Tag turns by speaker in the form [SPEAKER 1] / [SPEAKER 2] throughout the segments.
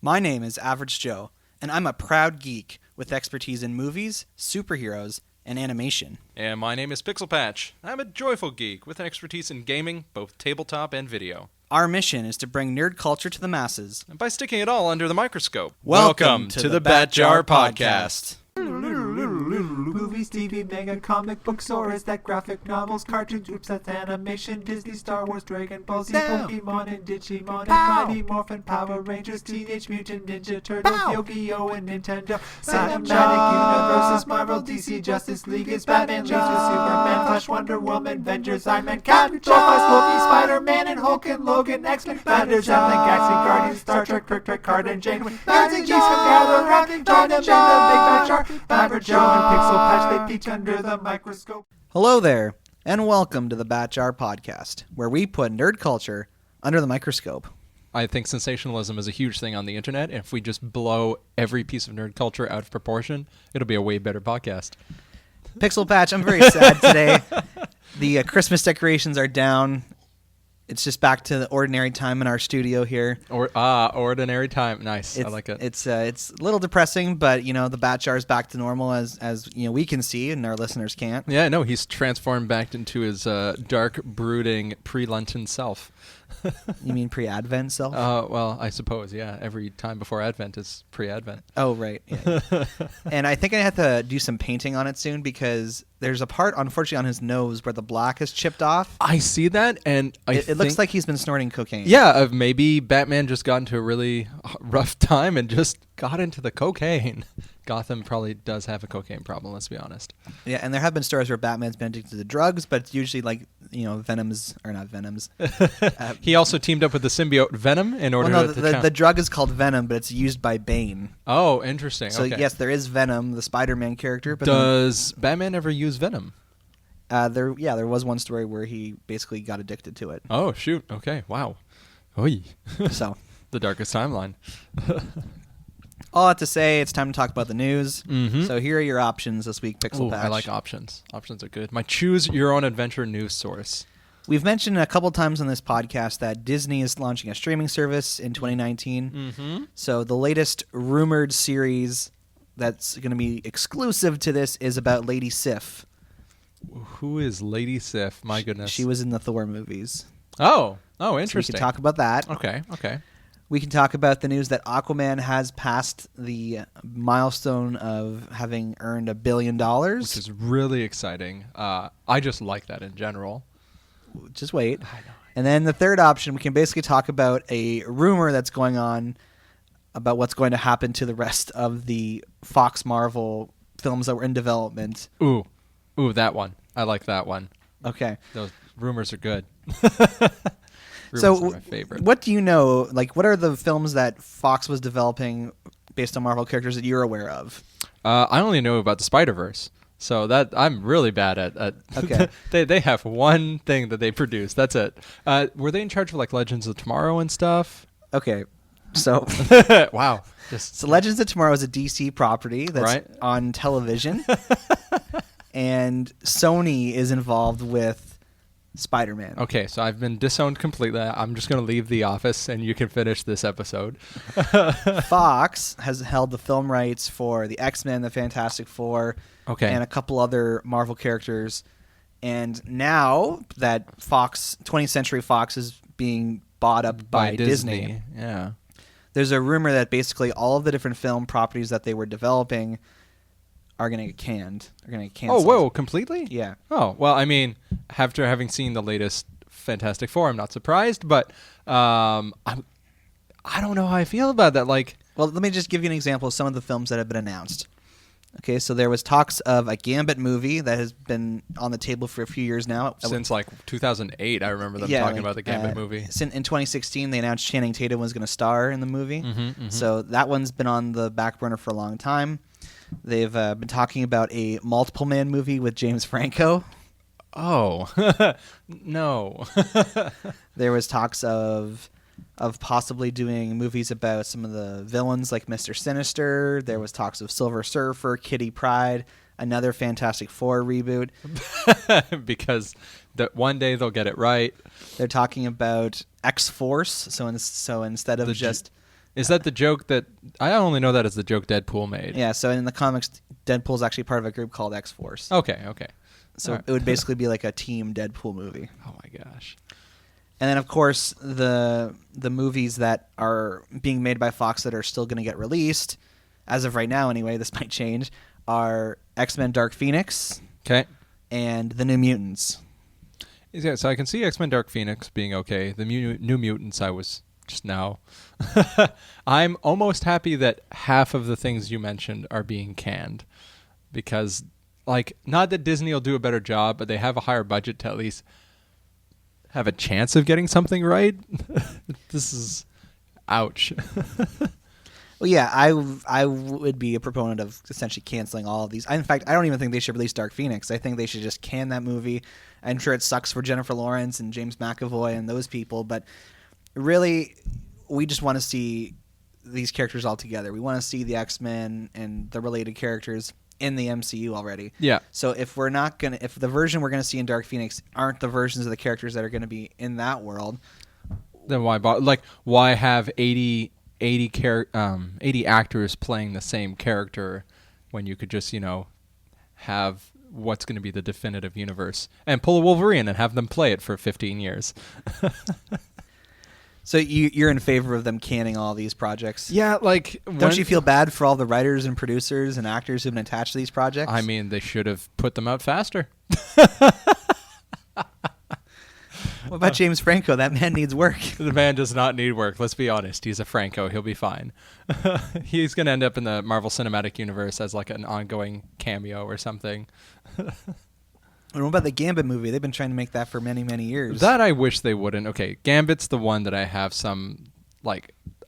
[SPEAKER 1] My name is Average Joe, and I'm a proud geek with expertise in movies, superheroes, and animation.
[SPEAKER 2] And my name is Pixel Patch. I'm a joyful geek with an expertise in gaming, both tabletop and video.
[SPEAKER 1] Our mission is to bring nerd culture to the masses.
[SPEAKER 2] And by sticking it all under the microscope.
[SPEAKER 1] Welcome to the Bat Jar Podcast.
[SPEAKER 3] Movies, TV, manga, comic books, or is that graphic novels, cartoons, groups, that's animation, Disney, Star Wars, Dragon Ball Z, Pokemon, and Digimon, and Mighty Morphin, Power Rangers, Teenage Mutant Ninja Turtles, Yu-Gi-Oh! And Nintendo, Cinematic Universes, Marvel, DC, Justice League, is Batman, Leagues with Superman, Flash, Wonder Woman, Avengers, Iron Man, Captain Flash, Loki, Spider-Man, and Hulk, and Logan, X-Men, Battlers, Allen, Galaxy, Guardians, Star Trek, Trick, Card, and Janeway, Nerds and Geeks come gather around and join them in the Big Bad Jar, Average Joe and Pixel Patch, they peek under the microscope.
[SPEAKER 1] Hello there, and welcome to the Bat Jar Podcast, where we put nerd culture under the microscope.
[SPEAKER 2] I think sensationalism is a huge thing on the internet, and if we just blow every piece of nerd culture out of proportion, it'll be a way better podcast.
[SPEAKER 1] Pixel Patch, I'm very sad today. The Christmas decorations are down. It's just back to the ordinary time in our studio here.
[SPEAKER 2] Ordinary time. Nice. I like it.
[SPEAKER 1] It's a little depressing, but the Bat Jar is back to normal as we can see and our listeners can't.
[SPEAKER 2] Yeah, no, he's transformed back into his dark, brooding, pre-Lenten self.
[SPEAKER 1] You mean pre-Advent self?
[SPEAKER 2] Well, I suppose, yeah. Every time before Advent is pre-Advent.
[SPEAKER 1] Oh, right. Yeah. And I think I have to do some painting on it soon because there's a part, unfortunately, on his nose where the black is chipped off.
[SPEAKER 2] I see that, and
[SPEAKER 1] it looks like he's been snorting cocaine.
[SPEAKER 2] Yeah, maybe Batman just got into a really rough time and just got into the cocaine. Gotham probably does have a cocaine problem, let's be honest.
[SPEAKER 1] Yeah, and there have been stories where Batman's been addicted to drugs, but it's usually like, Venoms, or not Venoms.
[SPEAKER 2] He also teamed up with the symbiote Venom in order to count.
[SPEAKER 1] The drug is called Venom, but it's used by Bane.
[SPEAKER 2] Oh, interesting.
[SPEAKER 1] So,
[SPEAKER 2] okay.
[SPEAKER 1] Yes, there is Venom, the Spider-Man character. But
[SPEAKER 2] does Batman ever use Venom?
[SPEAKER 1] There was one story where he basically got addicted to it.
[SPEAKER 2] Oh, shoot. Okay, wow. Oy.
[SPEAKER 1] So.
[SPEAKER 2] The darkest timeline.
[SPEAKER 1] All I have to say, it's time to talk about the news.
[SPEAKER 2] Mm-hmm.
[SPEAKER 1] So here are your options this week, Pixel Patch.
[SPEAKER 2] I like options. Options are good. My choose your own adventure news source.
[SPEAKER 1] We've mentioned a couple times on this podcast that Disney is launching a streaming service in 2019.
[SPEAKER 2] Mm-hmm.
[SPEAKER 1] So the latest rumored series that's going to be exclusive to this is about Lady Sif.
[SPEAKER 2] Who is Lady Sif? My goodness.
[SPEAKER 1] She was in the Thor movies.
[SPEAKER 2] Oh, interesting.
[SPEAKER 1] So we can talk about that.
[SPEAKER 2] Okay.
[SPEAKER 1] We can talk about the news that Aquaman has passed the milestone of having earned $1 billion.
[SPEAKER 2] Which is really exciting. I just like that in general.
[SPEAKER 1] Just wait.
[SPEAKER 2] I know.
[SPEAKER 1] And then the third option, we can basically talk about a rumor that's going on about what's going to happen to the rest of the Fox Marvel films that were in development.
[SPEAKER 2] Ooh, that one. I like that one.
[SPEAKER 1] Okay.
[SPEAKER 2] Those rumors are good.
[SPEAKER 1] So,
[SPEAKER 2] are my favorite.
[SPEAKER 1] What do you know? Like, what are the films that Fox was developing based on Marvel characters that you're aware of?
[SPEAKER 2] I only know about the Spider-Verse, so that I'm really bad at.
[SPEAKER 1] Okay.
[SPEAKER 2] they have one thing that they produce. That's it. Were they in charge of like Legends of Tomorrow and stuff?
[SPEAKER 1] Okay, so
[SPEAKER 2] wow.
[SPEAKER 1] So Legends of Tomorrow is a DC property that's
[SPEAKER 2] right?
[SPEAKER 1] on television, and Sony is involved with Spider-Man.
[SPEAKER 2] Okay, so I've been disowned completely. I'm just going to leave the office and you can finish this episode.
[SPEAKER 1] Fox has held the film rights for the X-Men, the Fantastic Four, and a couple other Marvel characters. And now that 20th Century Fox is being bought up by Disney.
[SPEAKER 2] Yeah.
[SPEAKER 1] There's a rumor that basically all of the different film properties that they were developing are going to get canned. Are going to get canceled.
[SPEAKER 2] Oh, whoa, completely?
[SPEAKER 1] Yeah.
[SPEAKER 2] Oh, well, I mean, after having seen the latest Fantastic Four, I'm not surprised, but I don't know how I feel about that. Like,
[SPEAKER 1] well, let me just give you an example of some of the films that have been announced. Okay, so there was talks of a Gambit movie that has been on the table for a few years now.
[SPEAKER 2] Since like 2008, I remember them talking about the Gambit movie.
[SPEAKER 1] In 2016, they announced Channing Tatum was going to star in the movie.
[SPEAKER 2] Mm-hmm.
[SPEAKER 1] So that one's been on the back burner for a long time. They've been talking about a multiple man movie with James Franco.
[SPEAKER 2] Oh, no.
[SPEAKER 1] There was talks of possibly doing movies about some of the villains like Mr. Sinister. There was talks of Silver Surfer, Kitty Pryde, another Fantastic Four reboot.
[SPEAKER 2] Because one day they'll get it right.
[SPEAKER 1] They're talking about X-Force. So instead of
[SPEAKER 2] Is that the joke that I only know that as the joke Deadpool made?
[SPEAKER 1] Yeah. So in the comics, Deadpool's actually part of a group called X-Force.
[SPEAKER 2] Okay.
[SPEAKER 1] So it would basically be like a team Deadpool movie.
[SPEAKER 2] Oh my gosh.
[SPEAKER 1] And then, of course, the movies that are being made by Fox that are still going to get released, as of right now anyway, this might change, are X-Men Dark Phoenix.
[SPEAKER 2] Okay.
[SPEAKER 1] And The New Mutants.
[SPEAKER 2] Yeah, so I can see X-Men Dark Phoenix being okay. The New Mutants, I was just now. I'm almost happy that half of the things you mentioned are being canned. Because, like, not that Disney will do a better job, but they have a higher budget to at least have a chance of getting something right. This is ouch.
[SPEAKER 1] Well, yeah, I would be a proponent of essentially canceling all of these. In fact, I don't even think they should release Dark Phoenix. I think they should just can that movie. I'm sure it sucks for Jennifer Lawrence and James McAvoy and those people, but really, we just want to see these characters all together. We want to see the X-Men and the related characters in the MCU already.
[SPEAKER 2] Yeah.
[SPEAKER 1] So if the version we're gonna see in Dark Phoenix aren't the versions of the characters that are gonna be in that world,
[SPEAKER 2] then why have 80 actors playing the same character when you could just have what's going to be the definitive universe and pull a Wolverine and have them play it for 15 years.
[SPEAKER 1] So you're in favor of them canning all these projects?
[SPEAKER 2] Yeah,
[SPEAKER 1] don't you feel bad for all the writers and producers and actors who've been attached to these projects?
[SPEAKER 2] I mean, they should have put them out faster.
[SPEAKER 1] What about James Franco? That man needs work.
[SPEAKER 2] The man does not need work. Let's be honest. He's a Franco. He'll be fine. He's going to end up in the Marvel Cinematic Universe as like an ongoing cameo or something.
[SPEAKER 1] And what about the Gambit movie? They've been trying to make that for many, many years.
[SPEAKER 2] That I wish they wouldn't. Okay, Gambit's the one that I have some, I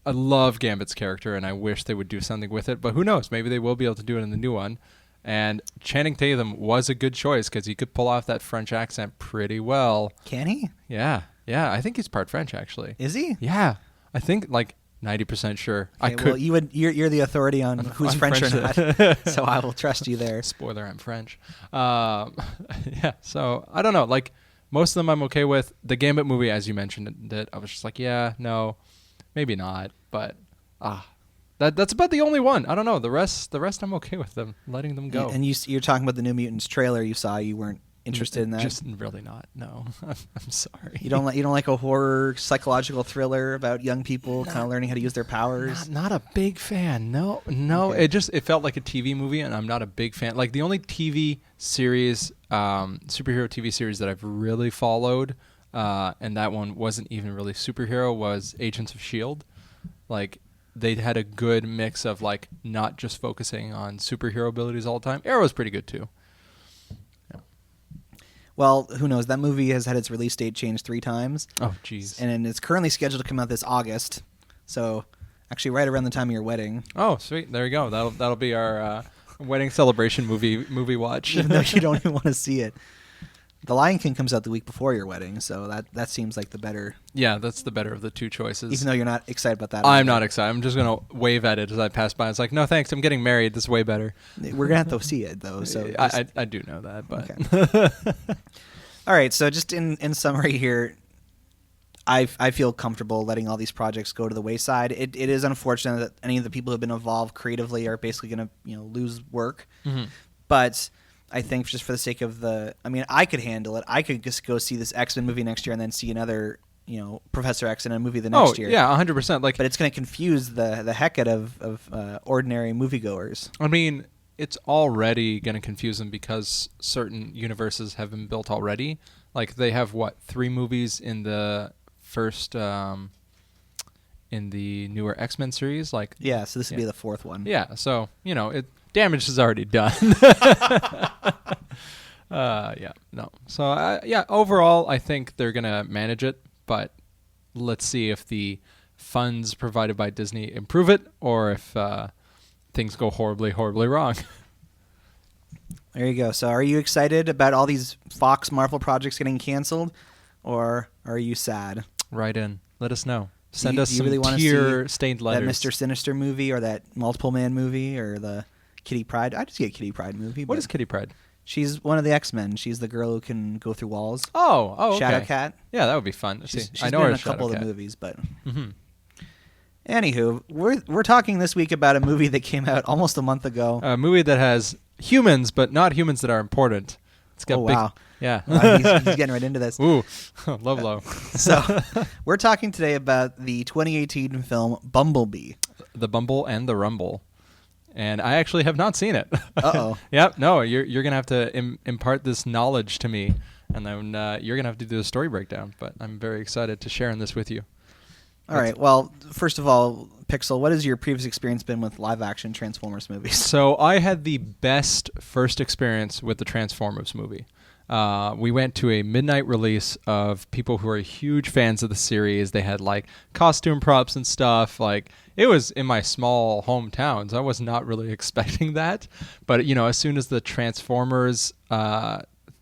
[SPEAKER 2] love Gambit's character, and I wish they would do something with it. But who knows? Maybe they will be able to do it in the new one. And Channing Tatum was a good choice because he could pull off that French accent pretty well.
[SPEAKER 1] Can he?
[SPEAKER 2] Yeah. I think he's part French, actually.
[SPEAKER 1] Is he?
[SPEAKER 2] Yeah. I think 90% sure.
[SPEAKER 1] Okay, well, you're the authority on who's French or not, so I will trust you there.
[SPEAKER 2] Spoiler, I'm French. Yeah, so I don't know. Most of them I'm okay with. The Gambit movie, as you mentioned, that I was just yeah, no, maybe not. But that's about the only one. I don't know. The rest I'm okay with them letting them go.
[SPEAKER 1] And you're talking about the New Mutants trailer you saw. You weren't interested in that?
[SPEAKER 2] Just really not. No, I'm sorry.
[SPEAKER 1] You don't like a horror psychological thriller about young people kind of learning how to use their powers?
[SPEAKER 2] Not a big fan. No.
[SPEAKER 1] Okay.
[SPEAKER 2] It felt like a TV movie, and I'm not a big fan. The only TV series, superhero TV series that I've really followed, and that one wasn't even really superhero, was Agents of S.H.I.E.L.D. They had a good mix of not just focusing on superhero abilities all the time. Arrow's pretty good too.
[SPEAKER 1] Well, who knows? That movie has had its release date changed 3 times.
[SPEAKER 2] Oh, jeez.
[SPEAKER 1] And it's currently scheduled to come out this August. So, actually, right around the time of your wedding.
[SPEAKER 2] Oh, sweet. There you go. That'll be our wedding celebration movie watch.
[SPEAKER 1] Even though you don't even want to see it. The Lion King comes out the week before your wedding, so that seems like the better.
[SPEAKER 2] Yeah, that's the better of the 2 choices.
[SPEAKER 1] Even though you're not excited about that.
[SPEAKER 2] I'm not excited. I'm just going to wave at it as I pass by. It's no, thanks. I'm getting married. This is way better.
[SPEAKER 1] We're going to have to see it, though. So
[SPEAKER 2] I do know that, but...
[SPEAKER 1] Okay. All right, so just in summary here, I feel comfortable letting all these projects go to the wayside. It is unfortunate that any of the people who have been involved creatively are basically going to lose work. Mm-hmm. But I think just for the sake of I could handle it. I could just go see this X-Men movie next year and then see another Professor X in a movie the next year.
[SPEAKER 2] Yeah, 100%.
[SPEAKER 1] But it's going to confuse the heck out of ordinary moviegoers.
[SPEAKER 2] I mean, it's already going to confuse them because certain universes have been built already. They have 3 movies in the first in the newer X-Men series.
[SPEAKER 1] Yeah, so this would be the 4th one.
[SPEAKER 2] Yeah, so damage is already done. Yeah, no. So overall, I think they're gonna manage it, but let's see if the funds provided by Disney improve it, or if things go horribly, horribly wrong.
[SPEAKER 1] There you go. So are you excited about all these Fox Marvel projects getting canceled, or are you sad?
[SPEAKER 2] Write in. Let us know. Send us some
[SPEAKER 1] really
[SPEAKER 2] tear-stained letters.
[SPEAKER 1] That Mr. Sinister movie, or that Multiple Man movie, or the Kitty Pryde. I just get Kitty Pryde movie.
[SPEAKER 2] What is Kitty Pryde?
[SPEAKER 1] She's one of the X-Men. She's the girl who can go through walls.
[SPEAKER 2] Oh, okay.
[SPEAKER 1] Shadowcat.
[SPEAKER 2] Yeah, that would be fun.
[SPEAKER 1] She's
[SPEAKER 2] I know
[SPEAKER 1] been
[SPEAKER 2] her
[SPEAKER 1] in a couple of
[SPEAKER 2] Shadowcat.
[SPEAKER 1] the movies, but Anywho, we're talking this week about a movie that came out almost a month ago.
[SPEAKER 2] A movie that has humans, but not humans that are important. It's got
[SPEAKER 1] wow.
[SPEAKER 2] Yeah.
[SPEAKER 1] He's getting right into this.
[SPEAKER 2] Ooh, low.
[SPEAKER 1] So we're talking today about the 2018 film Bumblebee.
[SPEAKER 2] The Bumble and the Rumble. And I actually have not seen it.
[SPEAKER 1] Uh-oh.
[SPEAKER 2] Yep. No, you're going to have to impart this knowledge to me, and then you're going to have to do a story breakdown. But I'm very excited to share in this with you.
[SPEAKER 1] All right. Well, first of all, Pixel, what has your previous experience been with live-action Transformers movies?
[SPEAKER 2] So I had the best first experience with the Transformers movie. We went to a midnight release of people who are huge fans of the series. They had like costume props and stuff. Like it was in my small hometowns. I was not really expecting that. But, you know, as soon as the Transformers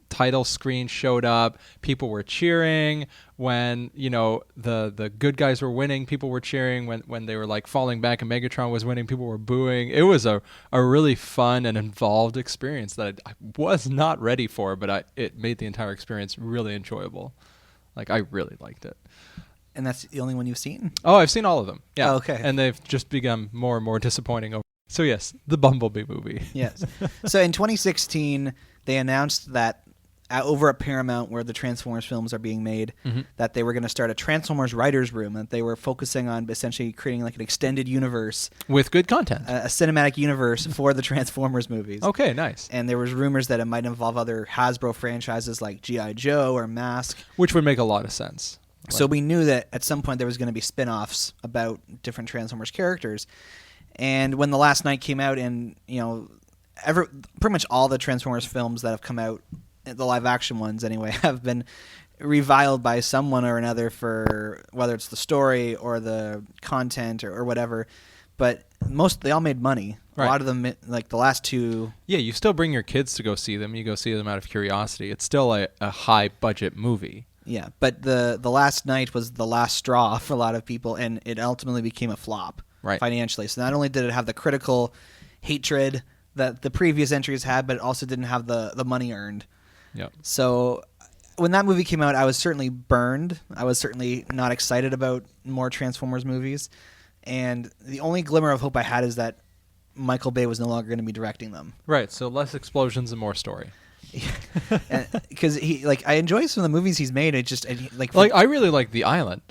[SPEAKER 2] title screen showed up, people were cheering. When, you know, the good guys were winning, people were cheering. When they were like falling back and Megatron was winning, people were booing. It was a really fun and involved experience that I was not ready for, but it made the entire experience really enjoyable. Like, I really liked it.
[SPEAKER 1] And that's the only one you've seen?
[SPEAKER 2] Oh, I've seen all of them. Yeah.
[SPEAKER 1] Oh, okay.
[SPEAKER 2] And they've just become more and more disappointing. So yes, the Bumblebee movie.
[SPEAKER 1] Yes. So in 2016, they announced that over at Paramount, where the Transformers films are being made, that they were going to start a Transformers writers' room, that they were focusing on essentially creating like an extended universe
[SPEAKER 2] with good content,
[SPEAKER 1] a cinematic universe for the Transformers movies.
[SPEAKER 2] Okay, nice.
[SPEAKER 1] And there was rumors that it might involve other Hasbro franchises like G.I. Joe or Mask,
[SPEAKER 2] which would make a lot of sense.
[SPEAKER 1] So we knew that at some point there was going to be spin-offs about different Transformers characters. And when The Last Knight came out, and you know, pretty much all the Transformers films that have come out, the live action ones anyway, have been reviled by someone or another for whether it's the story or the content or whatever. But they all made money. Right. A lot of them, like the last two.
[SPEAKER 2] Yeah, you still bring your kids to go see them. You go see them out of curiosity. It's still a high budget movie.
[SPEAKER 1] Yeah, but the Last Knight was the last straw for a lot of people, and it ultimately became a flop financially. So not only did it have the critical hatred that the previous entries had, but it also didn't have the money earned.
[SPEAKER 2] Yep.
[SPEAKER 1] So when that movie came out, I was certainly burned. I was certainly not excited about more Transformers movies. And the only glimmer of hope I had is that Michael Bay was no longer going to be directing them.
[SPEAKER 2] Right, so less explosions and more story.
[SPEAKER 1] Because I enjoy some of the movies he's made.
[SPEAKER 2] I really like The Island.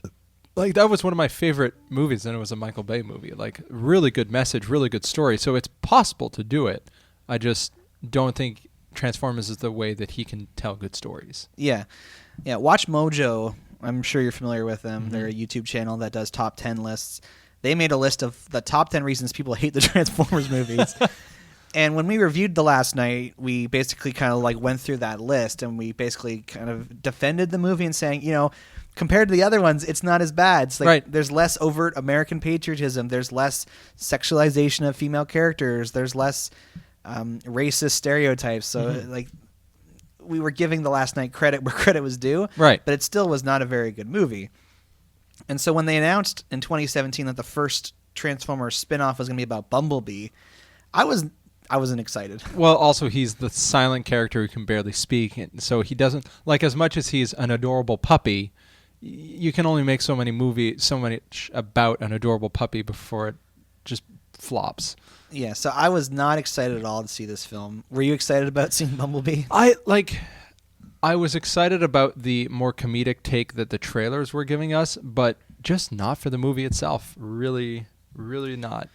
[SPEAKER 2] Like that was one of my favorite movies, and it was a Michael Bay movie. Like really good message, really good story. So it's possible to do it. I just don't think Transformers is the way that he can tell good stories. Yeah. Watch Mojo. I'm sure you're familiar with them. Mm-hmm. They're a YouTube channel that does top 10 lists. They made a list of the top 10 reasons people hate the Transformers movies. And when we reviewed The Last Knight, we basically kind of like went through that list, and we basically kind of defended the movie and saying, you know, compared to the other ones, it's not as bad. It's like there's less overt American patriotism. There's less sexualization of female characters. There's less racist stereotypes. So we were giving The Last Knight credit where credit was due. Right. But it still was not a very good movie. And so when they announced in 2017 that the first Transformers spin-off was going to be about Bumblebee, I wasn't excited. Well, also he's the silent character who can barely speak, so he doesn't like, as much as he's an adorable puppy, you can only make so much about an adorable puppy before it just flops. Yeah, so I was not excited at all to see this film. Were you excited about seeing Bumblebee? I was excited about the more comedic take that the trailers were giving us, but just not for the movie itself. Really, really not.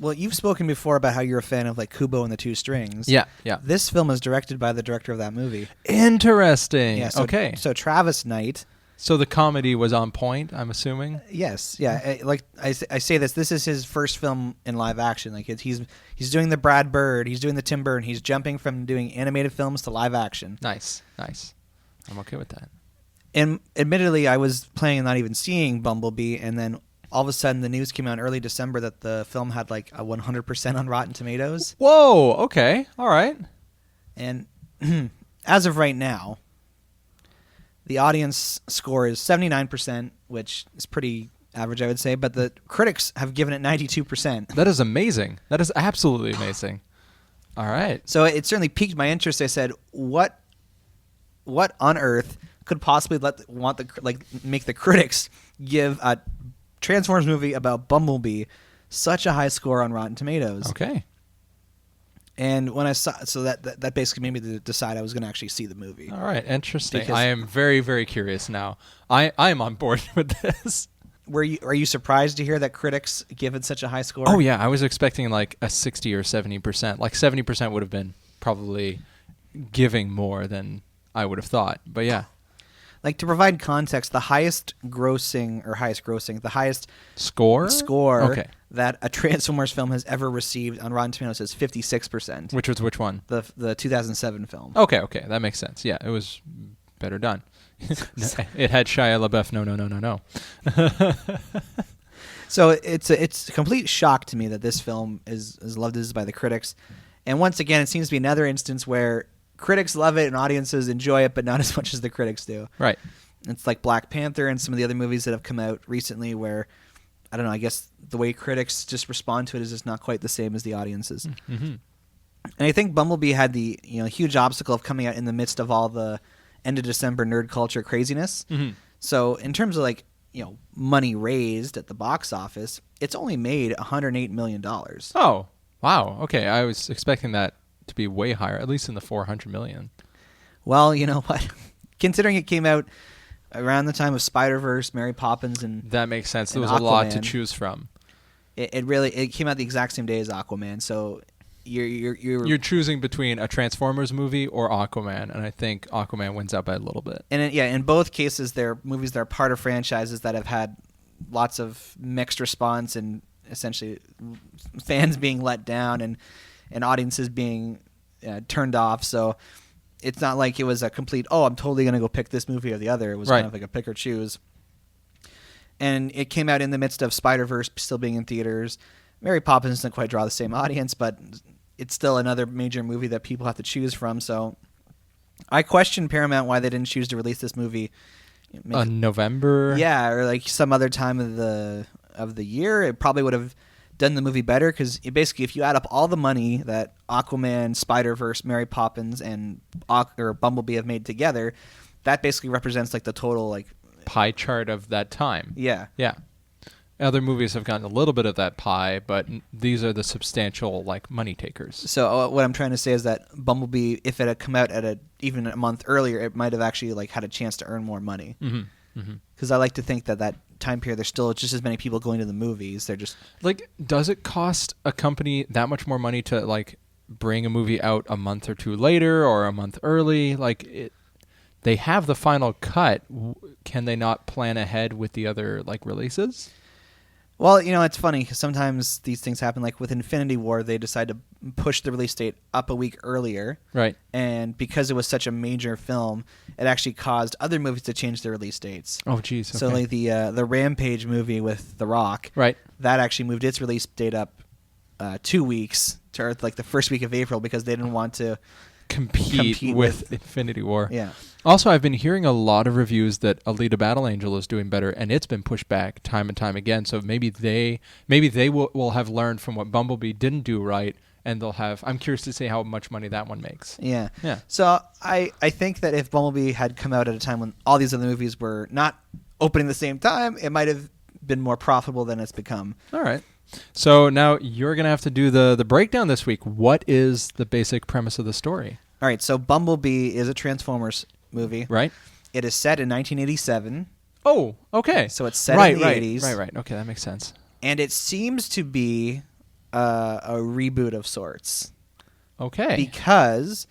[SPEAKER 2] Well, you've spoken before about how you're a fan of like Kubo and the Two Strings. Yeah. This film is directed by the director of that movie. Interesting. Yeah, okay. So Travis Knight. So the comedy was on point, I'm assuming? Yes. Yeah. I say this is his first film in live action. Like he's doing the Brad Bird, he's doing the Tim Burton, he's jumping from doing animated films to live action. Nice. I'm okay with that. And admittedly, I was planning on not even seeing Bumblebee, and then all of a sudden the news came out in early December that the film had like a 100% on Rotten Tomatoes. Whoa, okay. All right. And as of right now, the audience score is 79%, which is pretty average, I would say, but the critics have given it 92%. That is amazing. That is absolutely amazing. All right. So it certainly piqued my interest. I said, what on earth could possibly make the critics give a
[SPEAKER 1] Transformers movie about Bumblebee such a high score on Rotten Tomatoes.
[SPEAKER 2] Okay.
[SPEAKER 1] And when I saw, so that basically made me decide I was going to actually see the movie.
[SPEAKER 2] All right, interesting. I am very, very curious now. I am on board with this.
[SPEAKER 1] Are you surprised to hear that critics give it such a high score?
[SPEAKER 2] Oh yeah, I was expecting like a 60 or 70%. Like 70% would have been probably giving more than I would have thought. But yeah.
[SPEAKER 1] Like, to provide context, the highest score
[SPEAKER 2] okay.
[SPEAKER 1] that a Transformers film has ever received on Rotten Tomatoes is 56%.
[SPEAKER 2] Which was which one?
[SPEAKER 1] The 2007 film.
[SPEAKER 2] Okay, that makes sense. Yeah, it was better done. It had Shia LaBeouf. No.
[SPEAKER 1] So it's a complete shock to me that this film is as loved as by the critics. And once again, it seems to be another instance where critics love it and audiences enjoy it, but not as much as the critics do.
[SPEAKER 2] Right.
[SPEAKER 1] It's like Black Panther and some of the other movies that have come out recently where, I don't know, I guess the way critics just respond to it is just not quite the same as the audiences.
[SPEAKER 2] Mm-hmm.
[SPEAKER 1] And I think Bumblebee had the huge obstacle of coming out in the midst of all the end of December nerd culture craziness.
[SPEAKER 2] Mm-hmm.
[SPEAKER 1] So in terms of money raised at the box office, it's only made $108 million.
[SPEAKER 2] Oh, wow. Okay, I was expecting that to be way higher, at least in the 400 million.
[SPEAKER 1] Well, you know what? Considering it came out around the time of Spider-Verse, Mary Poppins, and
[SPEAKER 2] that makes sense. There was
[SPEAKER 1] Aquaman,
[SPEAKER 2] a lot to choose from.
[SPEAKER 1] It came out the exact same day as Aquaman, so you're
[SPEAKER 2] choosing between a Transformers movie or Aquaman, and I think Aquaman wins out by a little bit.
[SPEAKER 1] And in both cases, they're movies that are part of franchises that have had lots of mixed response and essentially fans being let down and audiences being turned off. So it's not like it was a complete, I'm totally going to go pick this movie or the other. It was kind of like a pick or choose. And it came out in the midst of Spider-Verse still being in theaters. Mary Poppins doesn't quite draw the same audience, but it's still another major movie that people have to choose from. So I question Paramount why they didn't choose to release this movie
[SPEAKER 2] November.
[SPEAKER 1] Yeah, or like some other time of the year. It probably would have done the movie better, because basically if you add up all the money that Aquaman, Spider-Verse, Mary Poppins, and Bumblebee have made together, that basically represents like the total
[SPEAKER 2] pie chart of that time.
[SPEAKER 1] Yeah.
[SPEAKER 2] Other movies have gotten a little bit of that pie, but these are the substantial money takers.
[SPEAKER 1] So what I'm trying to say is that Bumblebee, if it had come out at even a month earlier, it might have actually had a chance to earn more money. Because I like to think that time period there's still just as many people going to the movies. They're just
[SPEAKER 2] does it cost a company that much more money to bring a movie out a month or two later or a month early? They have the final cut. Can they not plan ahead with the other releases?
[SPEAKER 1] Well, it's funny because sometimes these things happen. Like with Infinity War, they decide to push the release date up a week earlier.
[SPEAKER 2] Right.
[SPEAKER 1] And because it was such a major film, it actually caused other movies to change their release dates.
[SPEAKER 2] Oh, geez. Okay.
[SPEAKER 1] So the Rampage movie with The Rock,
[SPEAKER 2] right,
[SPEAKER 1] that actually moved its release date up 2 weeks to the first week of April because they didn't want to
[SPEAKER 2] compete with Infinity War.
[SPEAKER 1] Yeah.
[SPEAKER 2] Also, I've been hearing a lot of reviews that Alita Battle Angel is doing better, and it's been pushed back time and time again. So maybe they will have learned from what Bumblebee didn't do right, and they'll have. I'm curious to see how much money that one makes.
[SPEAKER 1] Yeah. So I think that if Bumblebee had come out at a time when all these other movies were not opening the same time, it might have been more profitable than it's become.
[SPEAKER 2] All right. So now you're going to have to do the breakdown this week. What is the basic premise of the story?
[SPEAKER 1] All right. So Bumblebee is a Transformers movie.
[SPEAKER 2] Right.
[SPEAKER 1] It is set in 1987.
[SPEAKER 2] Oh, okay.
[SPEAKER 1] So it's set in the 80s.
[SPEAKER 2] Right. Okay, that makes sense.
[SPEAKER 1] And it seems to be a reboot of sorts.
[SPEAKER 2] Okay.
[SPEAKER 1] Because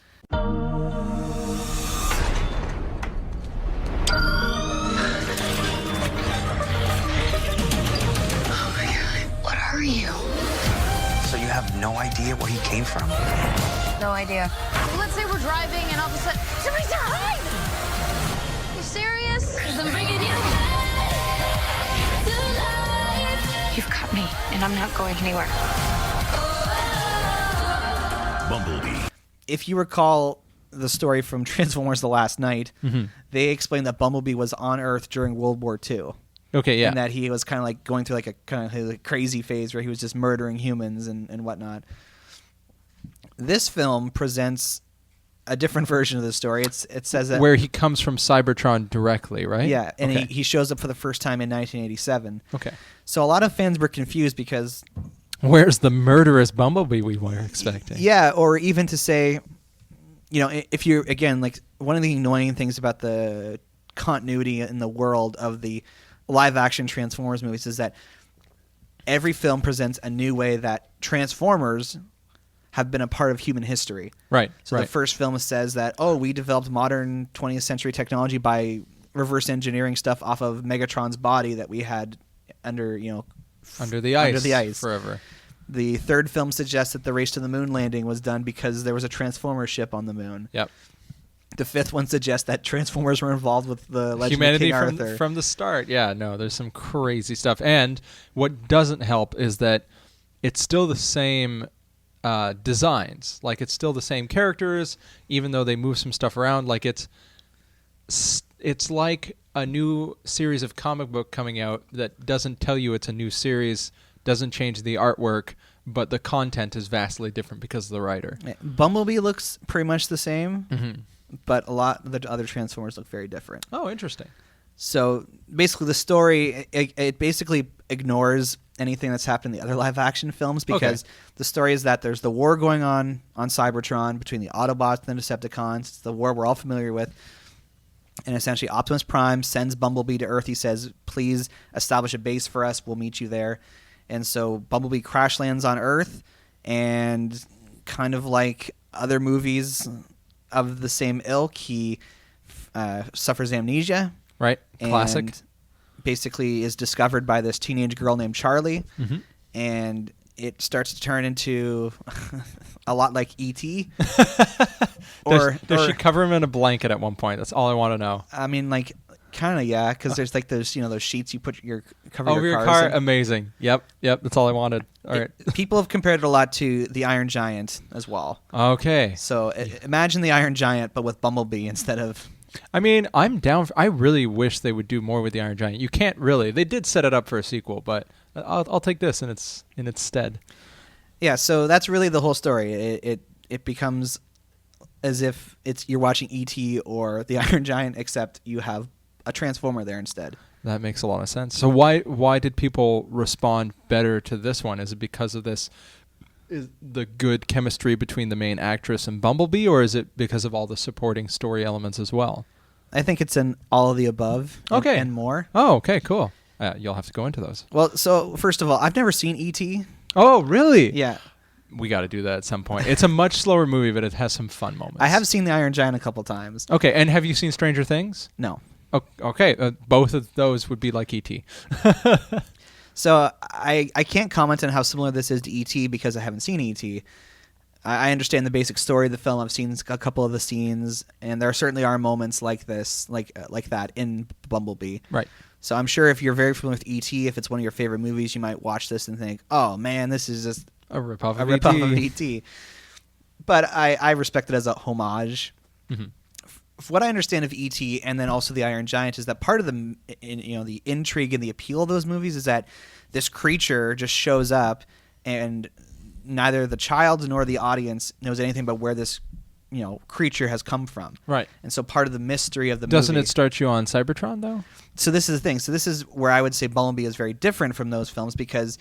[SPEAKER 4] So you have no idea where he came from?
[SPEAKER 5] No idea. Let's say we're driving and all of a sudden, somebody's there, hide! You serious? 'Cause I'm bringing you back to life. You've got me, and I'm not going anywhere.
[SPEAKER 4] Bumblebee.
[SPEAKER 1] If you recall the story from Transformers: The Last Night, they explained that Bumblebee was on Earth during World War II.
[SPEAKER 2] Okay, yeah.
[SPEAKER 1] And that he was kind of going through a kind of crazy phase where he was just murdering humans and whatnot. This film presents a different version of the story. It says that
[SPEAKER 2] where he comes from Cybertron directly, right?
[SPEAKER 1] Yeah, and
[SPEAKER 2] okay.
[SPEAKER 1] he shows up for the first time in 1987.
[SPEAKER 2] Okay.
[SPEAKER 1] So a lot of fans were confused because
[SPEAKER 2] where's the murderous Bumblebee we were expecting?
[SPEAKER 1] Yeah, or even to say, if you're again like one of the annoying things about the continuity in the world of the live action Transformers movies is that every film presents a new way that Transformers have been a part of human history.
[SPEAKER 2] Right.
[SPEAKER 1] So the first film says that, we developed modern 20th century technology by reverse engineering stuff off of Megatron's body that we had under the ice
[SPEAKER 2] forever.
[SPEAKER 1] The third film suggests that the race to the moon landing was done because there was a Transformer ship on the moon.
[SPEAKER 2] Yep.
[SPEAKER 1] The fifth one suggests that Transformers were involved with the Legend
[SPEAKER 2] humanity
[SPEAKER 1] of King Arthur.
[SPEAKER 2] From the start. Yeah, no, there's some crazy stuff. And what doesn't help is that it's still the same designs. Like, it's still the same characters, even though they move some stuff around. Like, it's like a new series of comic book coming out that doesn't tell you it's a new series, doesn't change the artwork, but the content is vastly different because of the writer.
[SPEAKER 1] Bumblebee looks pretty much the same.
[SPEAKER 2] Mm-hmm.
[SPEAKER 1] But a lot of the other Transformers look very different.
[SPEAKER 2] Oh, interesting.
[SPEAKER 1] So basically the story, it basically ignores anything that's happened in the other live-action films because the story is that there's the war going on Cybertron between the Autobots and the Decepticons. It's the war we're all familiar with. And essentially Optimus Prime sends Bumblebee to Earth. He says, please establish a base for us. We'll meet you there. And so Bumblebee crash lands on Earth, and kind of like other movies of the same ilk, he suffers amnesia.
[SPEAKER 2] Right. Classic.
[SPEAKER 1] And basically is discovered by this teenage girl named Charlie.
[SPEAKER 2] Mm-hmm.
[SPEAKER 1] And it starts to turn into a lot like E.T.
[SPEAKER 2] Does she cover him in a blanket at one point? That's all I want to know.
[SPEAKER 1] I mean, like, kind of, yeah, because there's like those, those sheets you put cover
[SPEAKER 2] over
[SPEAKER 1] your
[SPEAKER 2] car.
[SPEAKER 1] in.
[SPEAKER 2] Amazing. Yep. That's all I wanted. All right.
[SPEAKER 1] People have compared it a lot to the Iron Giant as well.
[SPEAKER 2] Okay.
[SPEAKER 1] So imagine the Iron Giant, but with Bumblebee instead of.
[SPEAKER 2] I mean, I'm down. I really wish they would do more with the Iron Giant. You can't really. They did set it up for a sequel, but I'll take this in its stead.
[SPEAKER 1] Yeah. So that's really the whole story. It becomes as if you're watching E.T. or the Iron Giant, except you have a Transformer there instead.
[SPEAKER 2] That makes a lot of sense. So why did people respond better to this one? Is it because of this? Is the good chemistry between the main actress and Bumblebee, or is it because of all the supporting story elements as well?
[SPEAKER 1] I think it's in all of the above and more.
[SPEAKER 2] Oh, okay, cool. You'll have to go into those.
[SPEAKER 1] Well, so first of all, I've never seen E.T.
[SPEAKER 2] Oh, really?
[SPEAKER 1] Yeah.
[SPEAKER 2] We got to do that at some point. It's a much slower movie, but it has some fun moments.
[SPEAKER 1] I have seen the Iron Giant a couple times.
[SPEAKER 2] Okay, and have you seen Stranger Things?
[SPEAKER 1] No.
[SPEAKER 2] Okay, both of those would be like E.T.
[SPEAKER 1] So I can't comment on how similar this is to E.T. because I haven't seen E.T. I understand the basic story of the film. I've seen a couple of the scenes, and there certainly are moments like this, like that in Bumblebee.
[SPEAKER 2] Right.
[SPEAKER 1] So I'm sure if you're very familiar with E.T., if it's one of your favorite movies, you might watch this and think, "Oh man, this is just
[SPEAKER 2] a ripoff
[SPEAKER 1] of E.T." But I respect it as a homage.
[SPEAKER 2] Mm-hmm.
[SPEAKER 1] What I understand of E.T. and then also the Iron Giant is that part of the the intrigue and the appeal of those movies is that this creature just shows up and neither the child nor the audience knows anything about where this creature has come from.
[SPEAKER 2] Right.
[SPEAKER 1] And so part of the mystery of the
[SPEAKER 2] Doesn't
[SPEAKER 1] movie...
[SPEAKER 2] it start you on Cybertron, though?
[SPEAKER 1] So this is the thing. So this is where I would say Bumblebee is very different from those films because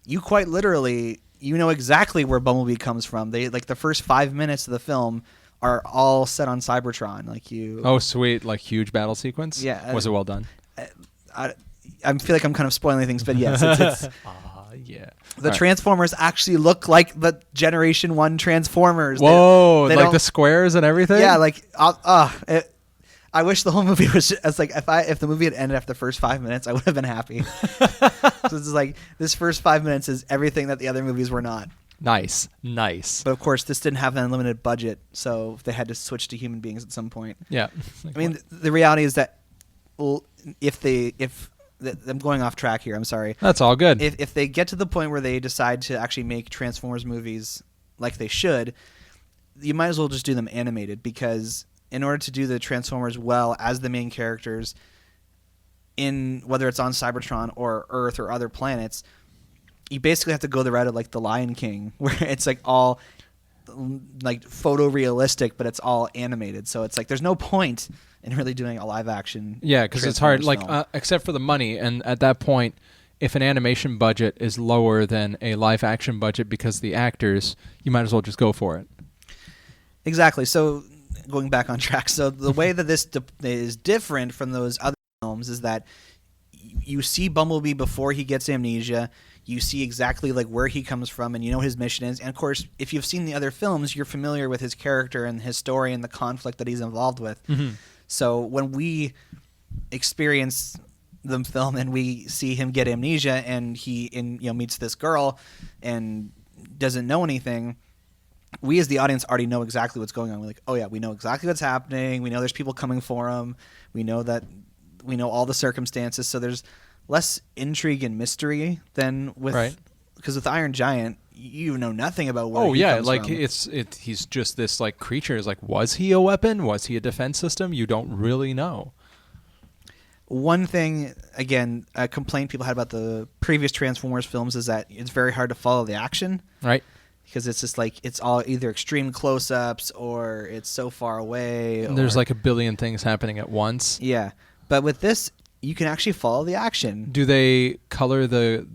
[SPEAKER 1] you quite literally, know exactly where Bumblebee comes from. They like the first 5 minutes of the film are all set on Cybertron.
[SPEAKER 2] Oh, sweet. Like huge battle sequence?
[SPEAKER 1] Yeah.
[SPEAKER 2] Was it well done?
[SPEAKER 1] I feel like I'm kind of spoiling things, but yes, it's
[SPEAKER 2] yeah.
[SPEAKER 1] The Transformers actually look like the Generation 1 Transformers.
[SPEAKER 2] Whoa, they like the squares and everything?
[SPEAKER 1] Yeah, I wish the whole movie was just, like if the movie had ended after the first 5 minutes, I would have been happy. So it's like this first 5 minutes is everything that the other movies were not.
[SPEAKER 2] Nice.
[SPEAKER 1] But of course, this didn't have an unlimited budget, so they had to switch to human beings at some point.
[SPEAKER 2] Yeah.
[SPEAKER 1] I mean, the reality is that I'm going off track here. I'm sorry.
[SPEAKER 2] That's all good.
[SPEAKER 1] If they get to the point where they decide to actually make Transformers movies like they should, you might as well just do them animated because in order to do the Transformers well as the main characters in whether it's on Cybertron or Earth or other planets, you basically have to go the route of like The Lion King, where it's like all like photorealistic, but it's all animated. So it's like there's no point in really doing a live action.
[SPEAKER 2] Yeah, because it's hard, like except for the money. And at that point, if an animation budget is lower than a live action budget because the actors, you might as well just go for it.
[SPEAKER 1] Exactly. So going back on track, so the way that this is different from those other films is that you see Bumblebee before he gets amnesia. You see exactly like where he comes from, and you know his mission is. And of course, if you've seen the other films, you're familiar with his character and his story and the conflict that he's involved with. Mm-hmm. So when we experience the film and we see him get amnesia, and he meets this girl and doesn't know anything, we as the audience already know exactly what's going on. We're like, oh yeah, we know exactly what's happening. We know there's people coming for him. We know all the circumstances. So there's less intrigue and mystery than with, because with Iron Giant, you know nothing about where he comes
[SPEAKER 2] like
[SPEAKER 1] from.
[SPEAKER 2] He's just this like creature. It's like, was he a weapon? Was he a defense system? You don't really know.
[SPEAKER 1] One thing, again, a complaint people had about the previous Transformers films is that it's very hard to follow the action.
[SPEAKER 2] Right.
[SPEAKER 1] Because it's just like it's all either extreme close-ups or it's so far away.
[SPEAKER 2] There's like a billion things happening at once.
[SPEAKER 1] Yeah. But with this, you can actually follow the action.
[SPEAKER 2] Do they color the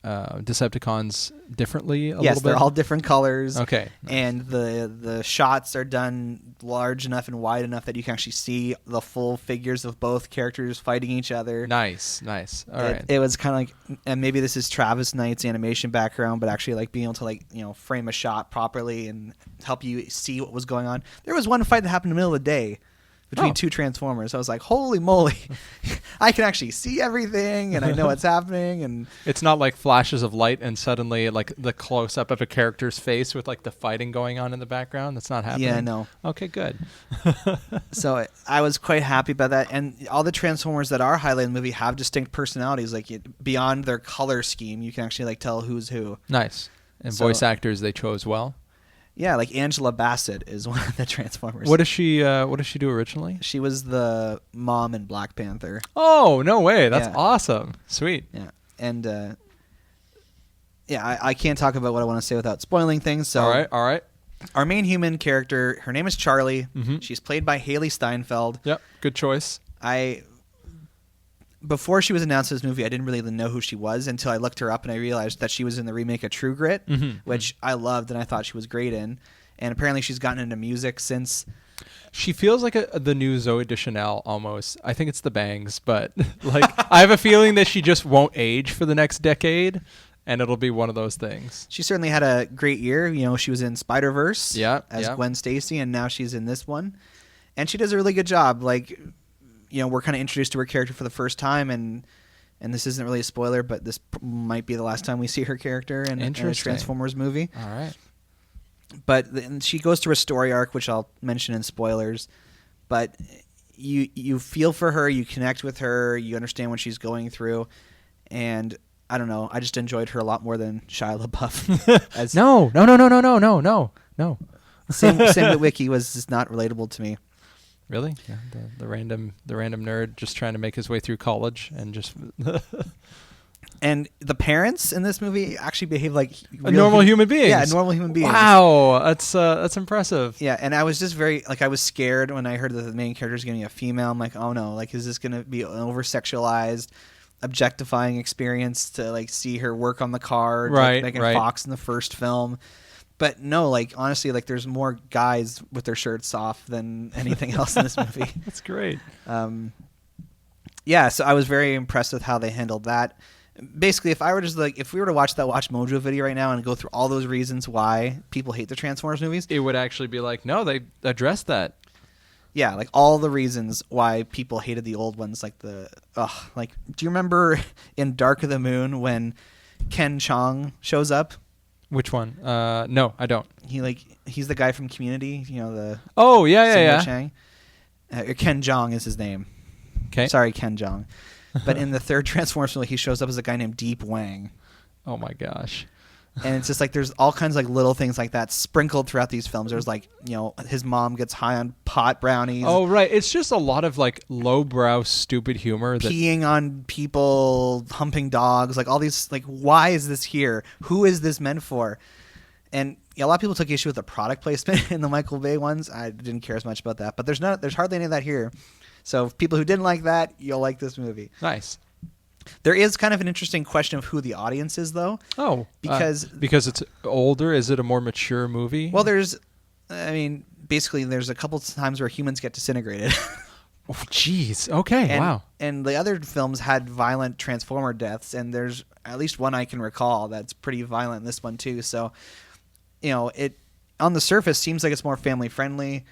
[SPEAKER 2] Decepticons differently a little bit?
[SPEAKER 1] Yes, they're all different colors.
[SPEAKER 2] Okay.
[SPEAKER 1] And the shots are done large enough and wide enough that you can actually see the full figures of both characters fighting each other.
[SPEAKER 2] Nice. All right.
[SPEAKER 1] It was kind of like, and maybe this is Travis Knight's animation background, but actually like being able to frame a shot properly and help you see what was going on. There was one fight that happened in the middle of the day between two Transformers. I was like, holy moly, I can actually see everything and I know what's happening. And
[SPEAKER 2] it's not like flashes of light and suddenly like the close up of a character's face with like the fighting going on in the background. That's not happening.
[SPEAKER 1] Yeah, no.
[SPEAKER 2] Okay, good.
[SPEAKER 1] So I was quite happy about that. And all the Transformers that are highlighted in the movie have distinct personalities. Like beyond their color scheme, you can actually like tell who's who.
[SPEAKER 2] Nice. And voice actors they chose well.
[SPEAKER 1] Yeah, like Angela Bassett is one of the Transformers.
[SPEAKER 2] What does she do originally?
[SPEAKER 1] She was the mom in Black Panther.
[SPEAKER 2] Oh, no way. That's awesome. Sweet.
[SPEAKER 1] Yeah. And I can't talk about what I want to say without spoiling things. So
[SPEAKER 2] All right.
[SPEAKER 1] Our main human character, her name is Charlie.
[SPEAKER 2] Mm-hmm.
[SPEAKER 1] She's played by Haley Steinfeld.
[SPEAKER 2] Yep, good choice.
[SPEAKER 1] Before she was announced in this movie, I didn't really know who she was until I looked her up and I realized that she was in the remake of True Grit, which I loved and I thought she was great in. And apparently she's gotten into music since.
[SPEAKER 2] She feels like the new Zooey Deschanel almost. I think it's the bangs, but like I have a feeling that she just won't age for the next decade, and it'll be one of those things.
[SPEAKER 1] She certainly had a great year. She was in Spider-Verse as Gwen Stacy, and now she's in this one. And she does a really good job. Like, we're kind of introduced to her character for the first time, and this isn't really a spoiler, but this might be the last time we see her character in a Transformers movie.
[SPEAKER 2] All right.
[SPEAKER 1] But she goes through a story arc, which I'll mention in spoilers. But you feel for her, you connect with her, you understand what she's going through, and I don't know, I just enjoyed her a lot more than Shia LaBeouf.
[SPEAKER 2] No.
[SPEAKER 1] Sam Witwicky was just not relatable to me.
[SPEAKER 2] Really? Yeah, the random nerd just trying to make his way through college and just.
[SPEAKER 1] And the parents in this movie actually behave like
[SPEAKER 2] normal human beings.
[SPEAKER 1] Yeah, normal human beings.
[SPEAKER 2] Wow, that's impressive.
[SPEAKER 1] Yeah, and I was just I was scared when I heard that the main character is going to be a female. I'm like, oh no, like is this going to be an over-sexualized, objectifying experience to like see her work on the car, like Megan Fox in the first film? But no, like honestly, like there's more guys with their shirts off than anything else in this movie.
[SPEAKER 2] That's great.
[SPEAKER 1] Yeah, so I was very impressed with how they handled that. Basically, if we were to watch that Watch Mojo video right now and go through all those reasons why people hate the Transformers movies,
[SPEAKER 2] it would actually be like, no, they addressed that.
[SPEAKER 1] Yeah, like all the reasons why people hated the old ones, like do you remember in Dark of the Moon when Ken Chong shows up?
[SPEAKER 2] Which one? No, I don't.
[SPEAKER 1] He's the guy from Community, the
[SPEAKER 2] Chang.
[SPEAKER 1] Ken Jeong is his name.
[SPEAKER 2] Okay.
[SPEAKER 1] Sorry, Ken Jeong. But in the third Transformers film, he shows up as a guy named Deep Wang.
[SPEAKER 2] Oh my gosh.
[SPEAKER 1] And it's just like there's all kinds of like little things like that sprinkled throughout these films. There's like, his mom gets high on pot brownies.
[SPEAKER 2] Oh, right. It's just a lot of like lowbrow, stupid humor.
[SPEAKER 1] Peeing on people, humping dogs, like all these, like, why is this here? Who is this meant for? And a lot of people took issue with the product placement in the Michael Bay ones. I didn't care as much about that, but there's hardly any of that here. So people who didn't like that, you'll like this movie.
[SPEAKER 2] Nice.
[SPEAKER 1] There is kind of an interesting question of who the audience is, though.
[SPEAKER 2] Oh,
[SPEAKER 1] because
[SPEAKER 2] it's older. Is it a more mature movie?
[SPEAKER 1] Well, basically, there's a couple times where humans get disintegrated.
[SPEAKER 2] Oh, jeez. Okay. Wow.
[SPEAKER 1] And the other films had violent Transformer deaths, and there's at least one I can recall that's pretty violent. This one too. So, it on the surface seems like it's more family friendly,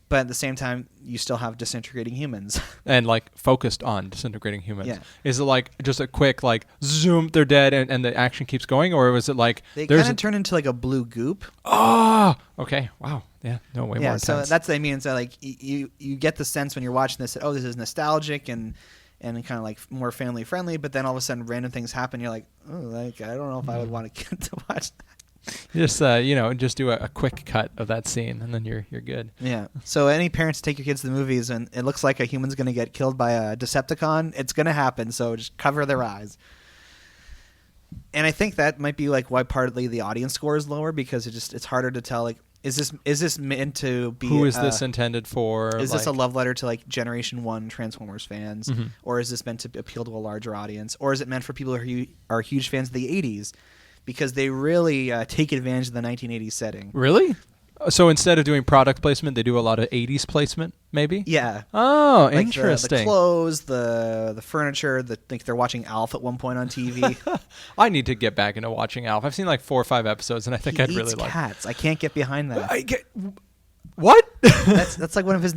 [SPEAKER 1] but at the same time, you still have disintegrating humans.
[SPEAKER 2] And focused on disintegrating humans.
[SPEAKER 1] Yeah.
[SPEAKER 2] Is it just a quick zoom, they're dead, and the action keeps going, or was it
[SPEAKER 1] they kind of turn into a blue goop?
[SPEAKER 2] Oh, okay. Wow. Yeah. No, way more intense.
[SPEAKER 1] So that's what I mean. So you get the sense when you're watching this that this is nostalgic and kind of more family friendly, but then all of a sudden random things happen. You're like, I don't know if I would want to get to watch that.
[SPEAKER 2] Just just do a quick cut of that scene, and then you're good.
[SPEAKER 1] Yeah. So any parents take your kids to the movies, and it looks like a human's going to get killed by a Decepticon, it's going to happen. So just cover their eyes. And I think that might be why partly the audience score is lower, because it's harder to tell is this meant to be
[SPEAKER 2] who is this intended for?
[SPEAKER 1] Is this a love letter to Generation 1 Transformers fans, or is this meant to appeal to a larger audience, or is it meant for people who are huge fans of the 80s? Because they really take advantage of the 1980s setting.
[SPEAKER 2] Really? So instead of doing product placement, they do a lot of 80s placement, maybe?
[SPEAKER 1] Yeah.
[SPEAKER 2] Oh, interesting.
[SPEAKER 1] The clothes, the furniture, they're watching Alf at one point on TV.
[SPEAKER 2] I need to get back into watching Alf. I've seen 4 or 5 episodes, and I think I'd really like
[SPEAKER 1] cats. I can't get behind that.
[SPEAKER 2] What?
[SPEAKER 1] that's one of his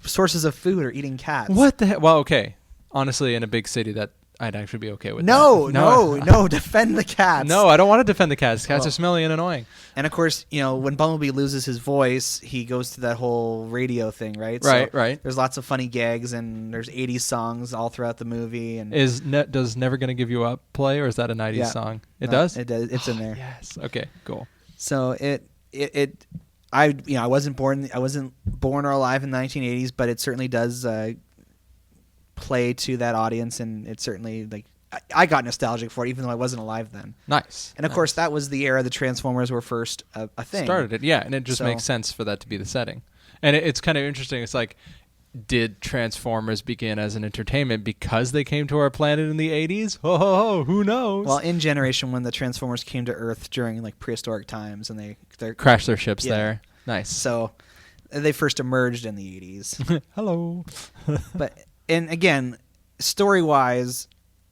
[SPEAKER 1] sources of food, or eating cats.
[SPEAKER 2] What the heck? Well, okay. Honestly, in a big city, that I'd actually be okay with that.
[SPEAKER 1] No, defend the cats.
[SPEAKER 2] No, I don't want to defend the cats. Cats are smelly and annoying.
[SPEAKER 1] And of course, when Bumblebee loses his voice, he goes to that whole radio thing, right?
[SPEAKER 2] Right.
[SPEAKER 1] There's lots of funny gags, and there's 80s songs all throughout the movie. And
[SPEAKER 2] does Never Gonna Give You Up play, or is that a 90s song? It does?
[SPEAKER 1] It does. It's in there.
[SPEAKER 2] Yes. Okay, cool.
[SPEAKER 1] So I wasn't born or alive in the 1980s, but it certainly does play to that audience, and it certainly I got nostalgic for it, even though I wasn't alive then.
[SPEAKER 2] Nice.
[SPEAKER 1] And of course, that was the era the Transformers were first a thing.
[SPEAKER 2] Started it, yeah, and it just makes sense for that to be the setting. And it's kind of interesting. It's did Transformers begin as an entertainment because they came to our planet in the 80s? Ho, who knows?
[SPEAKER 1] Well, in Generation 1, the Transformers came to Earth during prehistoric times, and they
[SPEAKER 2] crashed their ships there. Nice.
[SPEAKER 1] So they first emerged in the 80s.
[SPEAKER 2] Hello.
[SPEAKER 1] And again, story-wise,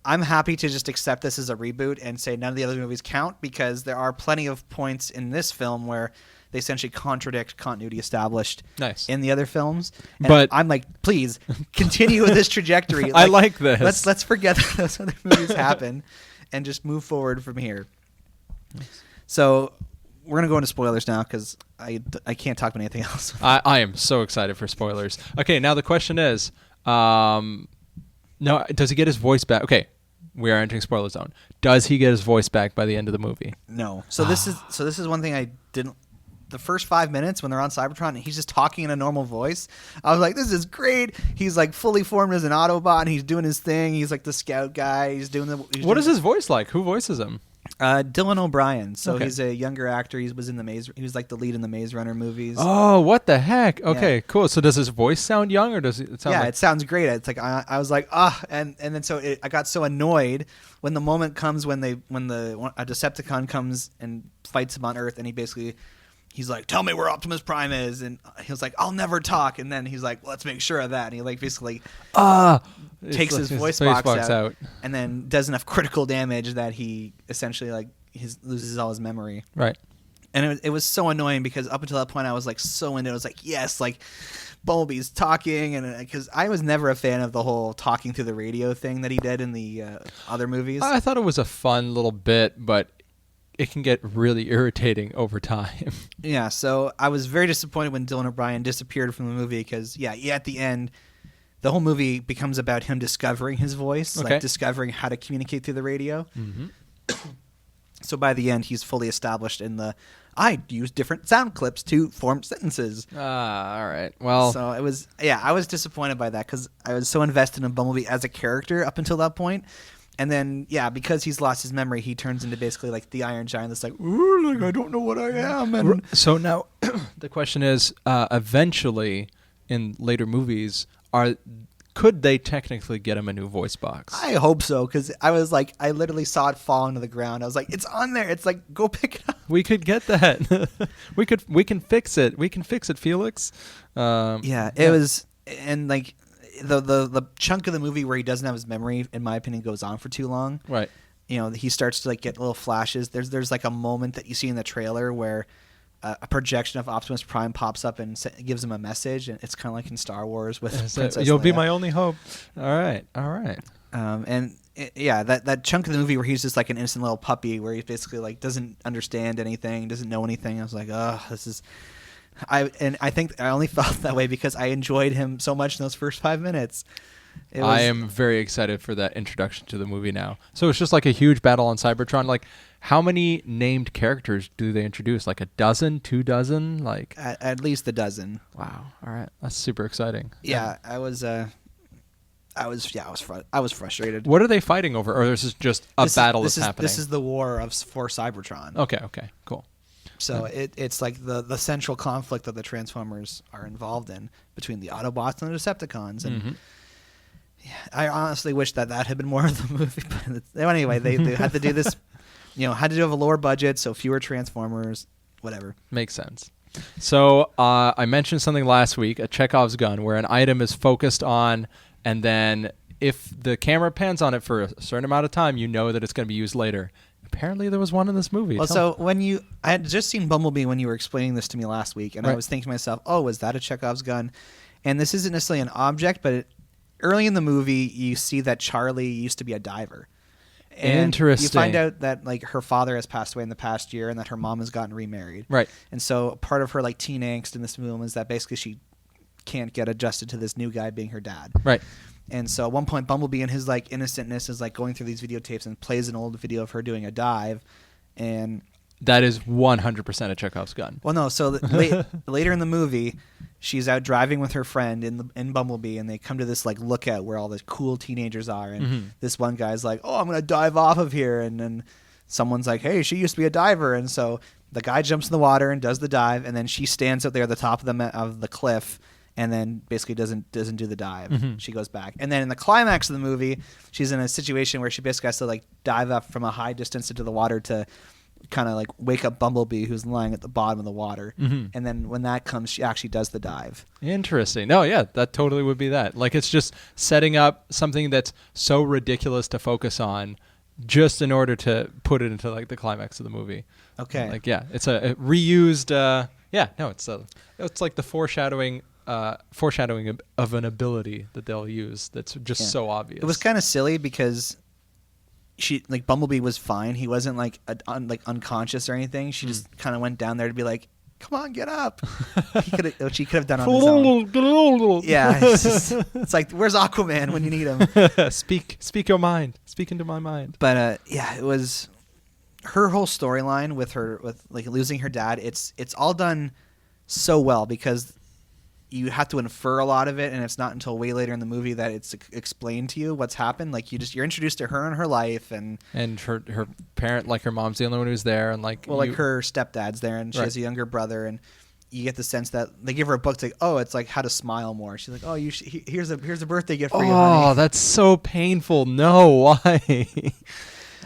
[SPEAKER 1] I'm happy to just accept this as a reboot and say none of the other movies count, because there are plenty of points in this film where they essentially contradict continuity established in the other films. And
[SPEAKER 2] but
[SPEAKER 1] I'm please continue with this trajectory.
[SPEAKER 2] I like this.
[SPEAKER 1] Let's forget that those other movies happen and just move forward from here. So we're gonna go into spoilers now, because I can't talk about anything else.
[SPEAKER 2] I am so excited for spoilers. Okay, now the question is. No, does he get his voice back? Okay, we are entering spoiler zone. Does he get his voice back by the end of the movie?
[SPEAKER 1] No. So this is one thing I didn't. The first 5 minutes when they're on Cybertron and he's just talking in a normal voice, I was like, this is great. He's fully formed as an Autobot, and he's doing his thing. He's the scout guy.
[SPEAKER 2] What is his voice like? Who voices him?
[SPEAKER 1] Dylan O'Brien. So he's a younger actor. He was in the Maze. He was the lead in the Maze Runner movies.
[SPEAKER 2] Oh, what the heck? Okay, cool. So does his voice sound young, or does it sound?
[SPEAKER 1] Yeah, it sounds great. It's I was and then I got so annoyed when the moment comes when a Decepticon comes and fights him on Earth, and he's like, tell me where Optimus Prime is, and he was like, I'll never talk, and then he's like, well, let's make sure of that, and he basically takes his voice box out, and then does enough critical damage that he essentially loses all his memory.
[SPEAKER 2] Right.
[SPEAKER 1] And it was so annoying, because up until that point I was so into it. I was yes, Bumblebee's talking, and because I was never a fan of the whole talking through the radio thing that he did in the other movies.
[SPEAKER 2] I thought it was a fun little bit, but it can get really irritating over time.
[SPEAKER 1] Yeah, so I was very disappointed when Dylan O'Brien disappeared from the movie, because at the end, the whole movie becomes about him discovering his voice, discovering how to communicate through the radio. Mm-hmm. So by the end, he's fully established in I use different sound clips to form sentences.
[SPEAKER 2] All right. Well,
[SPEAKER 1] so it was, I was disappointed by that, because I was so invested in Bumblebee as a character up until that point. And then, because he's lost his memory, he turns into basically like the Iron Giant that's like, ooh, like I don't know what I am. And
[SPEAKER 2] so now the question is, eventually in later movies, could they technically get him a new voice box?
[SPEAKER 1] I hope so, because I was like, I literally saw it fall into the ground. I was like, it's on there. It's like, go pick it up.
[SPEAKER 2] We could get that. we can fix it. We can fix it, Felix.
[SPEAKER 1] It was, and like the chunk of the movie where he doesn't have his memory, in my opinion, goes on for too long.
[SPEAKER 2] Right.
[SPEAKER 1] He starts to like get little flashes. There's like a moment that you see in the trailer where a projection of Optimus Prime pops up and gives him a message, and it's kind of like in Star Wars with Princess
[SPEAKER 2] You'll
[SPEAKER 1] Leia.
[SPEAKER 2] Be my only hope. All right.
[SPEAKER 1] That chunk of the movie where he's just like an innocent little puppy, where he basically like doesn't understand anything, doesn't know anything. I was like, this is. I think I only felt that way because I enjoyed him so much in those first 5 minutes.
[SPEAKER 2] I am very excited for that introduction to the movie now. So it's just like a huge battle on Cybertron. Like, how many named characters do they introduce? Like a dozen, 2 dozen? Like
[SPEAKER 1] at least a dozen.
[SPEAKER 2] Wow. All right, that's super exciting.
[SPEAKER 1] Yeah, I was frustrated.
[SPEAKER 2] What are they fighting over? Or this is just a battle that's happening?
[SPEAKER 1] This is the war for Cybertron.
[SPEAKER 2] Okay, cool.
[SPEAKER 1] So it's like the central conflict that the Transformers are involved in between the Autobots and the Decepticons. And I honestly wish that had been more of the movie. But anyway, they had to do this, had to do have a lower budget, so fewer Transformers, whatever.
[SPEAKER 2] Makes sense. So I mentioned something last week, a Chekhov's gun, where an item is focused on, and then if the camera pans on it for a certain amount of time, you know that it's going to be used later. Apparently there was one in this movie.
[SPEAKER 1] Well, so I had just seen Bumblebee when you were explaining this to me last week, and I was thinking to myself, was that a Chekhov's gun? And this isn't necessarily an object, but early in the movie, you see that Charlie used to be a diver. And
[SPEAKER 2] interesting.
[SPEAKER 1] You find out that like her father has passed away in the past year, and that her mom has gotten remarried.
[SPEAKER 2] Right.
[SPEAKER 1] And so part of her like teen angst in this film is that basically she can't get adjusted to this new guy being her dad.
[SPEAKER 2] Right.
[SPEAKER 1] And so at one point, Bumblebee in his like innocentness is like going through these videotapes and plays an old video of her doing a dive, and
[SPEAKER 2] that is 100% a Chekhov's gun.
[SPEAKER 1] Well, no. So later in the movie, she's out driving with her friend in Bumblebee, and they come to this like lookout where all the cool teenagers are, and this one guy's like, "Oh, I'm gonna dive off of here," and then someone's like, "Hey, she used to be a diver," and so the guy jumps in the water and does the dive, and then she stands out there at the top of the cliff. And then basically doesn't do the dive. She goes back, and then in the climax of the movie, she's in a situation where she basically has to like dive up from a high distance into the water to kind of like wake up Bumblebee, who's lying at the bottom of the water. And then when that comes, she actually does the dive.
[SPEAKER 2] Interesting. No, yeah, that totally would be that. Like, it's just setting up something that's so ridiculous to focus on, just in order to put it into like the climax of the movie.
[SPEAKER 1] Okay.
[SPEAKER 2] Like, yeah, it's a reused. It's like the foreshadowing of an ability that they'll use that's just so obvious.
[SPEAKER 1] It was kind of silly because Bumblebee was fine. He wasn't like unconscious or anything. She just kind of went down there to be like, "Come on, get up." She could have done on his own. Yeah, it's like, where's Aquaman when you need him?
[SPEAKER 2] Speak your mind. Speak into my mind.
[SPEAKER 1] But it was her whole storyline with like losing her dad. It's all done so well because you have to infer a lot of it, and it's not until way later in the movie that it's explained to you what's happened. Like you're introduced to her and her life, and
[SPEAKER 2] her parent, like her mom's the only one who's there, and like
[SPEAKER 1] her stepdad's there, and she has a younger brother, and you get the sense that they give her a book to it's like how to smile more. She's like, "Oh, here's a birthday gift for you, honey."
[SPEAKER 2] Oh, that's so painful. No, why?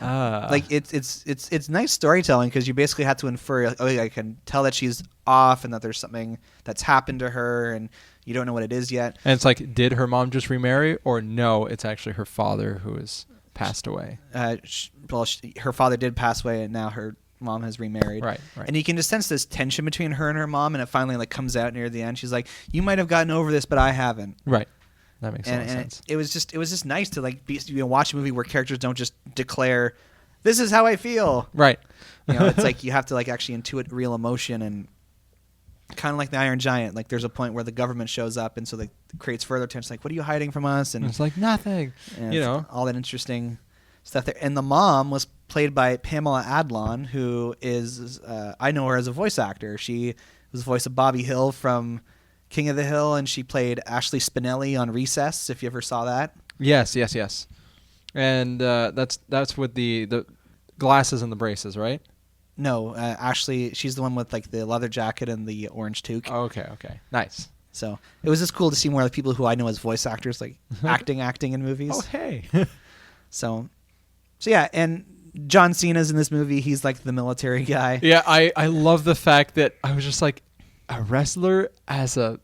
[SPEAKER 1] Like it's nice storytelling because you basically have to infer. I can tell that she's off and that there's something that's happened to her, and you don't know what it is yet.
[SPEAKER 2] And it's like, did her mom just remarry, or no? It's actually her father who has passed away.
[SPEAKER 1] Her father did pass away, and now her mom has remarried.
[SPEAKER 2] Right.
[SPEAKER 1] And you can just sense this tension between her and her mom, and it finally like comes out near the end. She's like, "You might have gotten over this, but I haven't."
[SPEAKER 2] Right. That makes sense.
[SPEAKER 1] It was just nice to like watch a movie where characters don't just declare, "This is how I feel."
[SPEAKER 2] Right.
[SPEAKER 1] It's like you have to like actually intuit real emotion, and kind of like the Iron Giant. Like there's a point where the government shows up, and so that creates further tension. Like, what are you hiding from us? And
[SPEAKER 2] it's like nothing.
[SPEAKER 1] All that interesting stuff there. And the mom was played by Pamela Adlon, who is I know her as a voice actor. She was the voice of Bobby Hill from King of the Hill, and she played Ashley Spinelli on Recess, if you ever saw that.
[SPEAKER 2] Yes. And that's with the glasses and the braces, right?
[SPEAKER 1] No, actually, she's the one with like the leather jacket and the orange toque.
[SPEAKER 2] Oh, okay. Nice.
[SPEAKER 1] So it was just cool to see more of the people who I know as voice actors, like acting in movies.
[SPEAKER 2] Oh, hey.
[SPEAKER 1] So yeah, and John Cena's in this movie. He's like the military guy.
[SPEAKER 2] Yeah, I love the fact that I was just like, a wrestler as an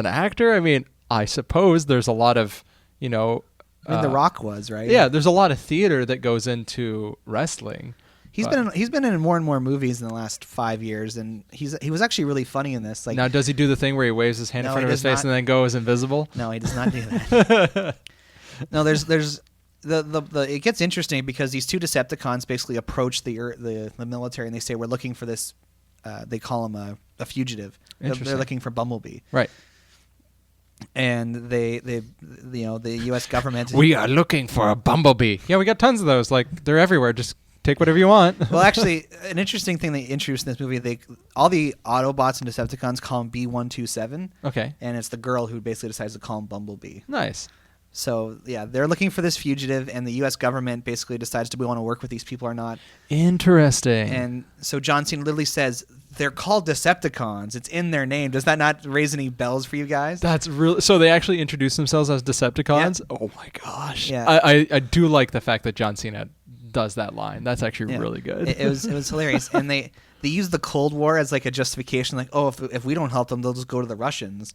[SPEAKER 2] actor. I mean, I suppose there's a lot of,
[SPEAKER 1] I mean, The Rock was, right?
[SPEAKER 2] Yeah, there's a lot of theater that goes into wrestling.
[SPEAKER 1] He's been in more and more movies in the last 5 years, and he was actually really funny in this. Like,
[SPEAKER 2] now, does he do the thing where he waves his hand in front of his face and then goes invisible?
[SPEAKER 1] No, he does not do that. No, there's the it gets interesting because these two Decepticons basically approach the military and they say, we're looking for this. They call him a fugitive. They're looking for Bumblebee.
[SPEAKER 2] Right.
[SPEAKER 1] And the U.S. government.
[SPEAKER 2] We are looking for a Bumblebee. Yeah, we got tons of those. Like, they're everywhere. Just take whatever you want.
[SPEAKER 1] Well, actually, an interesting thing they introduced in this movie, all the Autobots and Decepticons call him B-127.
[SPEAKER 2] Okay.
[SPEAKER 1] And it's the girl who basically decides to call him Bumblebee.
[SPEAKER 2] Nice.
[SPEAKER 1] So, yeah, they're looking for this fugitive, and the U.S. government basically decides, do we want to work with these people or not?
[SPEAKER 2] Interesting.
[SPEAKER 1] And so John Cena literally says, they're called Decepticons. It's in their name. Does that not raise any bells for you guys?
[SPEAKER 2] That's really... So they actually introduce themselves as Decepticons? Yeah. Oh, my gosh.
[SPEAKER 1] Yeah.
[SPEAKER 2] I do like the fact that John Cena does that line. That's actually really good.
[SPEAKER 1] It was hilarious. And they use the Cold War as like a justification, like, oh, if we don't help them, they'll just go to the Russians.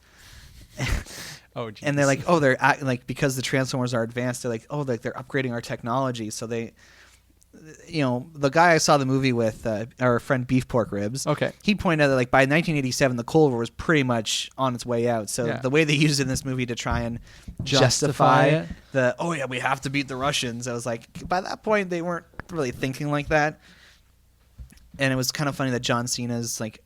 [SPEAKER 2] Oh, geez.
[SPEAKER 1] And they're like, oh, they're like, because the Transformers are advanced, they're like, oh, like they're upgrading our technology. So they, the guy I saw the movie with, our friend Beef Pork Ribs.
[SPEAKER 2] Okay.
[SPEAKER 1] He pointed out that like by 1987, the Cold War was pretty much on its way out. So the way they used it in this movie to try and justify it. We have to beat the Russians. I was like, by that point, they weren't really thinking like that. And it was kind of funny that John Cena's like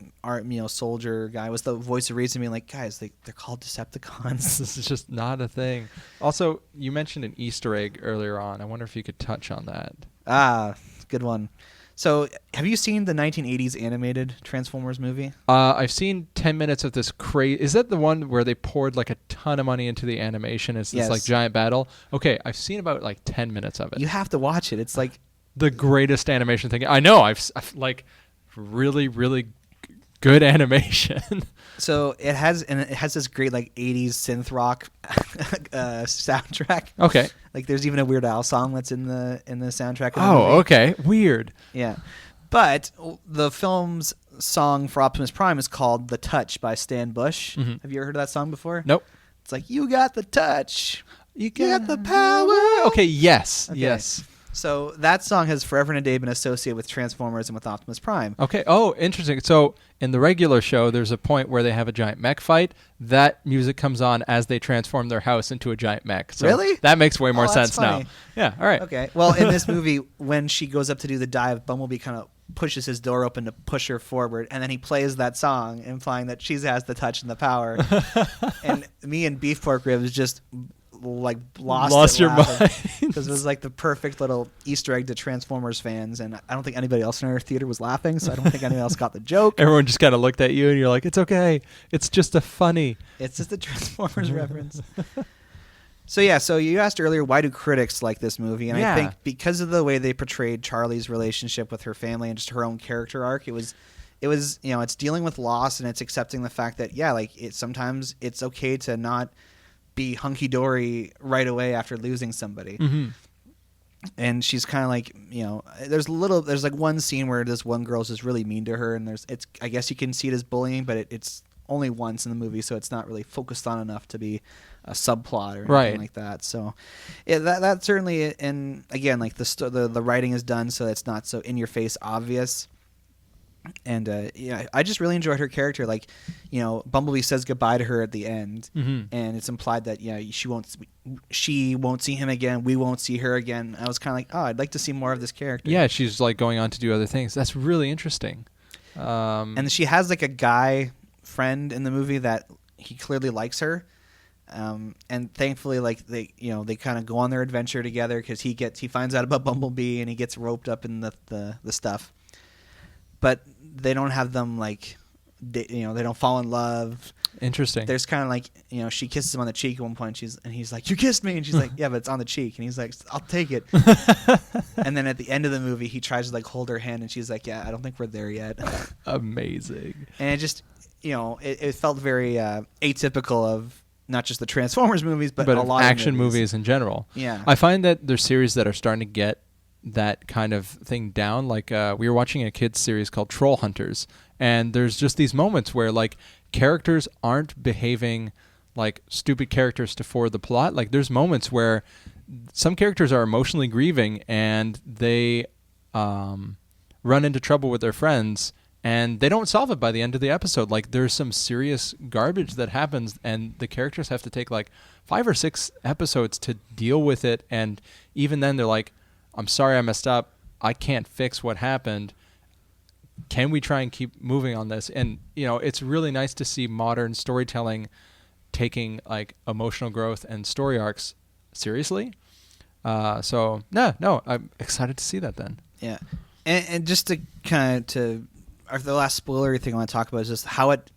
[SPEAKER 1] soldier guy was the voice of reason, being like, guys, they're called Decepticons.
[SPEAKER 2] This is just not a thing. Also, you mentioned an Easter egg earlier on. I wonder if you could touch on that.
[SPEAKER 1] Ah, good one. So, have you seen the 1980s animated Transformers movie?
[SPEAKER 2] I've seen 10 minutes of this crazy... Is that the one where they poured like a ton of money into the animation? It's this like giant battle? Okay, I've seen about like 10 minutes of it.
[SPEAKER 1] You have to watch it. It's like...
[SPEAKER 2] the greatest animation thing. I know. I've like really, really good animation.
[SPEAKER 1] So it has this great like 80s synth rock soundtrack.
[SPEAKER 2] Okay.
[SPEAKER 1] Like there's even a Weird Al song that's in the soundtrack.
[SPEAKER 2] Okay. Weird.
[SPEAKER 1] Yeah. But the film's song for Optimus Prime is called "The Touch" by Stan Bush. Mm-hmm. Have you ever heard of that song before?
[SPEAKER 2] Nope.
[SPEAKER 1] It's like, you got the touch, you got the power.
[SPEAKER 2] Okay. Yes.
[SPEAKER 1] Okay.
[SPEAKER 2] Yes.
[SPEAKER 1] So that song has forever and a day been associated with Transformers and with Optimus Prime.
[SPEAKER 2] Okay. Oh, interesting. So in the regular show, there's a point where they have a giant mech fight. That music comes on as they transform their house into a giant mech. So
[SPEAKER 1] really?
[SPEAKER 2] That makes way more sense
[SPEAKER 1] funny.
[SPEAKER 2] now. Yeah. All right.
[SPEAKER 1] Okay. Well, in this movie, when she goes up to do the dive, Bumblebee kind of pushes his door open to push her forward, and then he plays that song, implying that she has the touch and the power. And me and Beef Pork Ribs just... like lost
[SPEAKER 2] your mind
[SPEAKER 1] because it was like the perfect little Easter egg to Transformers fans, and I don't think anybody else in our theater was laughing, so I don't think anyone else got the joke.
[SPEAKER 2] Everyone just kind of looked at you and you're like, it's okay, it's just
[SPEAKER 1] it's just a Transformers reference. So you asked earlier, why do critics like this movie? And I think because of the way they portrayed Charlie's relationship with her family and just her own character arc, it was it's dealing with loss, and it's accepting the fact that sometimes it's okay to not be hunky-dory right away after losing somebody. Mm-hmm. And she's kind of like, there's like one scene where this one girl's just really mean to her, and I guess you can see it as bullying, but it's only once in the movie, so it's not really focused on enough to be a subplot or anything like that. So that certainly, and again, like the writing is done so it's not so in your face obvious. And I just really enjoyed her character. Like, Bumblebee says goodbye to her at the end, mm-hmm. and it's implied that she won't see him again. We won't see her again. I was kind of like, oh, I'd like to see more of this character.
[SPEAKER 2] Yeah, she's like going on to do other things. That's really interesting.
[SPEAKER 1] And she has like a guy friend in the movie that he clearly likes her. And thankfully, like they kind of go on their adventure together because he finds out about Bumblebee and he gets roped up in the stuff. But they don't have them like, they don't fall in love.
[SPEAKER 2] Interesting.
[SPEAKER 1] There's kind of like, she kisses him on the cheek at one point. And he's like, "You kissed me," and she's like, "Yeah, but it's on the cheek." And he's like, "I'll take it." And then at the end of the movie, he tries to like hold her hand, and she's like, "Yeah, I don't think we're there yet."
[SPEAKER 2] Amazing.
[SPEAKER 1] And it just, it felt very atypical of not just the Transformers movies, but a
[SPEAKER 2] of
[SPEAKER 1] lot
[SPEAKER 2] action
[SPEAKER 1] of
[SPEAKER 2] movies in general.
[SPEAKER 1] Yeah.
[SPEAKER 2] I find that there's series that are starting to get that kind of thing down. Like we were watching a kids series called Troll Hunters, and there's just these moments where like characters aren't behaving like stupid characters to forward the plot. Like there's moments where some characters are emotionally grieving and they run into trouble with their friends, and they don't solve it by the end of the episode. Like there's some serious garbage that happens, and the characters have to take like 5 or 6 episodes to deal with it. And even then they're like, "I'm sorry I messed up. I can't fix what happened. Can we try and keep moving on this?" And, it's really nice to see modern storytelling taking like emotional growth and story arcs seriously. So I'm excited to see that then.
[SPEAKER 1] Yeah. And just to kind of the last spoilery thing I want to talk about is just how it,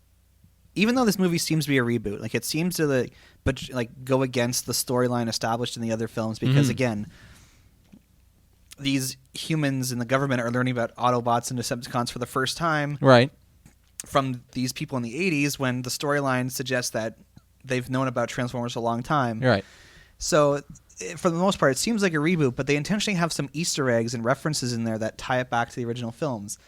[SPEAKER 1] even though this movie seems to be a reboot, like it seems to go against the storyline established in the other films, because again, these humans in the government are learning about Autobots and Decepticons for the first time.
[SPEAKER 2] Right.
[SPEAKER 1] From these people in the 80s, when the storyline suggests that they've known about Transformers a long time.
[SPEAKER 2] Right.
[SPEAKER 1] So for the most part, it seems like a reboot, but they intentionally have some Easter eggs and references in there that tie it back to the original films.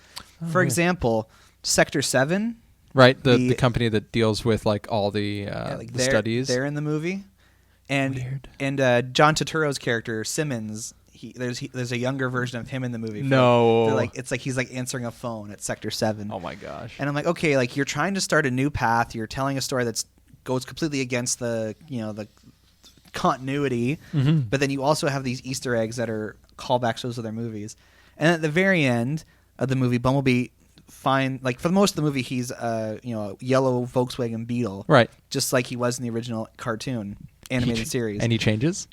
[SPEAKER 1] For example, Sector 7.
[SPEAKER 2] Right, the company that deals with like all the studies.
[SPEAKER 1] They're in the movie. And
[SPEAKER 2] Weird.
[SPEAKER 1] And John Turturro's character, Simmons, there's a younger version of him in the movie.
[SPEAKER 2] No.
[SPEAKER 1] It's like he's like answering a phone at Sector 7.
[SPEAKER 2] Oh my gosh.
[SPEAKER 1] And I'm like, okay, like you're trying to start a new path. You're telling a story that goes completely against the continuity, but then you also have these Easter eggs that are callbacks to those other movies. And at the very end of the movie, Bumblebee for most of the movie, he's a yellow Volkswagen Beetle,
[SPEAKER 2] right? Just
[SPEAKER 1] like he was in the original cartoon animated series.
[SPEAKER 2] And he changes.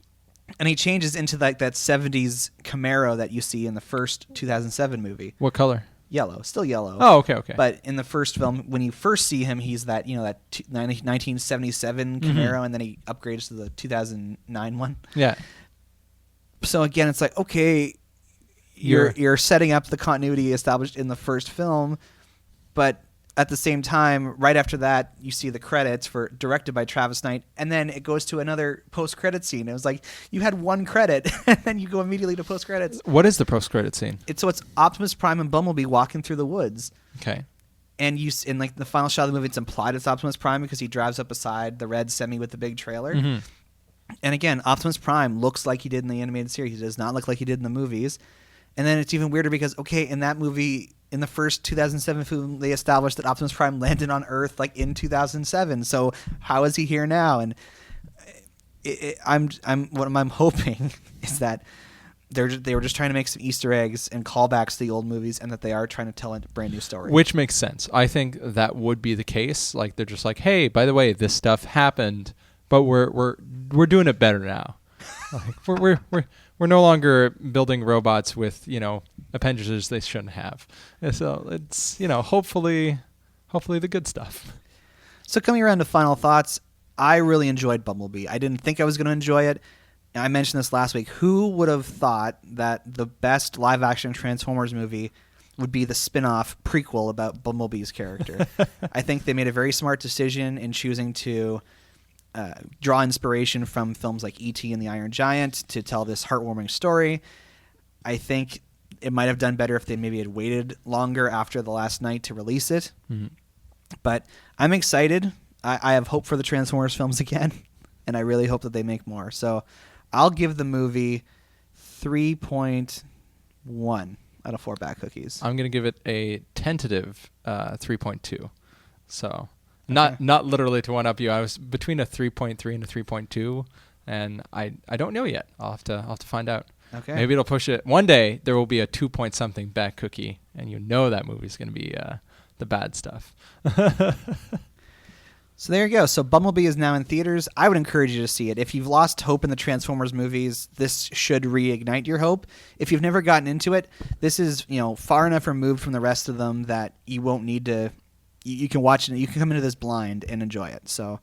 [SPEAKER 1] And he changes into like that 70s Camaro that you see in the first 2007 movie.
[SPEAKER 2] What color?
[SPEAKER 1] Yellow, still yellow.
[SPEAKER 2] Oh, okay.
[SPEAKER 1] But in the first film, when you first see him, he's that 1977 Camaro, and then he upgrades to the 2009 one.
[SPEAKER 2] Yeah.
[SPEAKER 1] So again, it's like, okay, you're setting up the continuity established in the first film, but at the same time, right after that, you see the credits for directed by Travis Knight, and then it goes to another post-credit scene. It was like you had one credit, and then you go immediately to post-credits.
[SPEAKER 2] What is the post-credit scene?
[SPEAKER 1] It's Optimus Prime and Bumblebee walking through the woods.
[SPEAKER 2] Okay.
[SPEAKER 1] And in like the final shot of the movie, it's implied it's Optimus Prime because he drives up beside the red semi with the big trailer. And again, Optimus Prime looks like he did in the animated series. He does not look like he did in the movies. And then it's even weirder because, okay, in that movie, in the first 2007 film, they established that Optimus Prime landed on Earth like in 2007. So how is he here now? And what I'm hoping is that they were just trying to make some Easter eggs and callbacks to the old movies, and that they are trying to tell a brand new story.
[SPEAKER 2] Which makes sense. I think that would be the case. Like they're just like, hey, by the way, this stuff happened, but we're doing it better now. Like we're no longer building robots with appendages they shouldn't have. And so it's hopefully the good stuff.
[SPEAKER 1] So coming around to final thoughts, I really enjoyed Bumblebee. I didn't think I was going to enjoy it. I mentioned this last week. Who would have thought that the best live-action Transformers movie would be the spin-off prequel about Bumblebee's character? I think they made a very smart decision in choosing to draw inspiration from films like E.T. and the Iron Giant to tell this heartwarming story. I think it might have done better if they maybe had waited longer after the last night to release it. But I'm excited. I have hope for the Transformers films again, and I really hope that they make more. So I'll give the movie 3.1 out of 4 bat cookies.
[SPEAKER 2] I'm going to give it a tentative 3.2. So not literally to one up you. I was between a 3.3 and a 3.2, and I don't know yet. I'll have to find out.
[SPEAKER 1] Okay.
[SPEAKER 2] Maybe it'll push it. One day there will be a 2 point something bat cookie, and that movie's going to be the bad stuff.
[SPEAKER 1] So there you go. So Bumblebee is now in theaters. I would encourage you to see it. If you've lost hope in the Transformers movies, this should reignite your hope. If you've never gotten into it, this is far enough removed from the rest of them that you won't need to you can watch it. You can come into this blind and enjoy it. So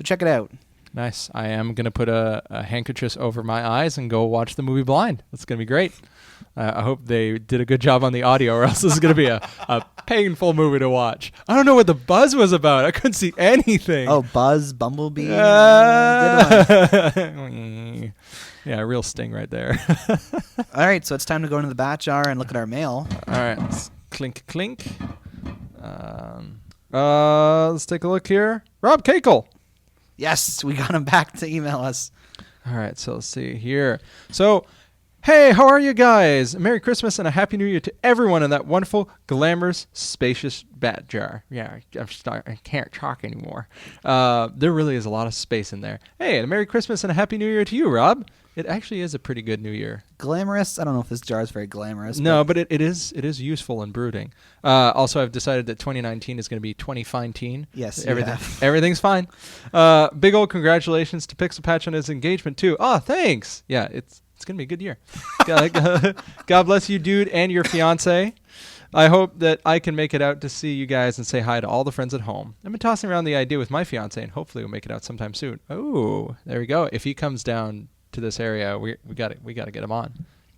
[SPEAKER 1] check it out.
[SPEAKER 2] Nice. I am going to put a handkerchief over my eyes and go watch the movie blind. That's going to be great. I hope they did a good job on the audio, or else this is going to be a painful movie to watch. I don't know what the buzz was about. I couldn't see anything.
[SPEAKER 1] Oh, Buzz, Bumblebee. Good
[SPEAKER 2] one. Yeah, real sting right there.
[SPEAKER 1] All right, so it's time to go into the bat jar and look at our mail.
[SPEAKER 2] All right, let's clink. Let's take a look here. Rob Kakel.
[SPEAKER 1] Yes, we got him back to email us.
[SPEAKER 2] All right, so let's see here. So, hey, how are you guys? Merry Christmas and a Happy New Year to everyone in that wonderful, glamorous, spacious bat jar. Yeah, I can't talk anymore. There really is a lot of space in there. Hey, and a Merry Christmas and a Happy New Year to you, Rob. It actually is a pretty good New Year.
[SPEAKER 1] Glamorous? I don't know if this jar is very glamorous.
[SPEAKER 2] No, but it is useful and brooding. Also, I've decided that 2019 is going to be 20-fine-teen.
[SPEAKER 1] Yes,
[SPEAKER 2] everything's fine. Big old congratulations to Pixel Patch on his engagement, too. Oh, thanks. Yeah, it's going to be a good year. God bless you, dude, and your fiance. I hope that I can make it out to see you guys and say hi to all the friends at home. I've been tossing around the idea with my fiance, and hopefully we'll make it out sometime soon. Oh, there we go. If he comes down to this area, we got to get him on.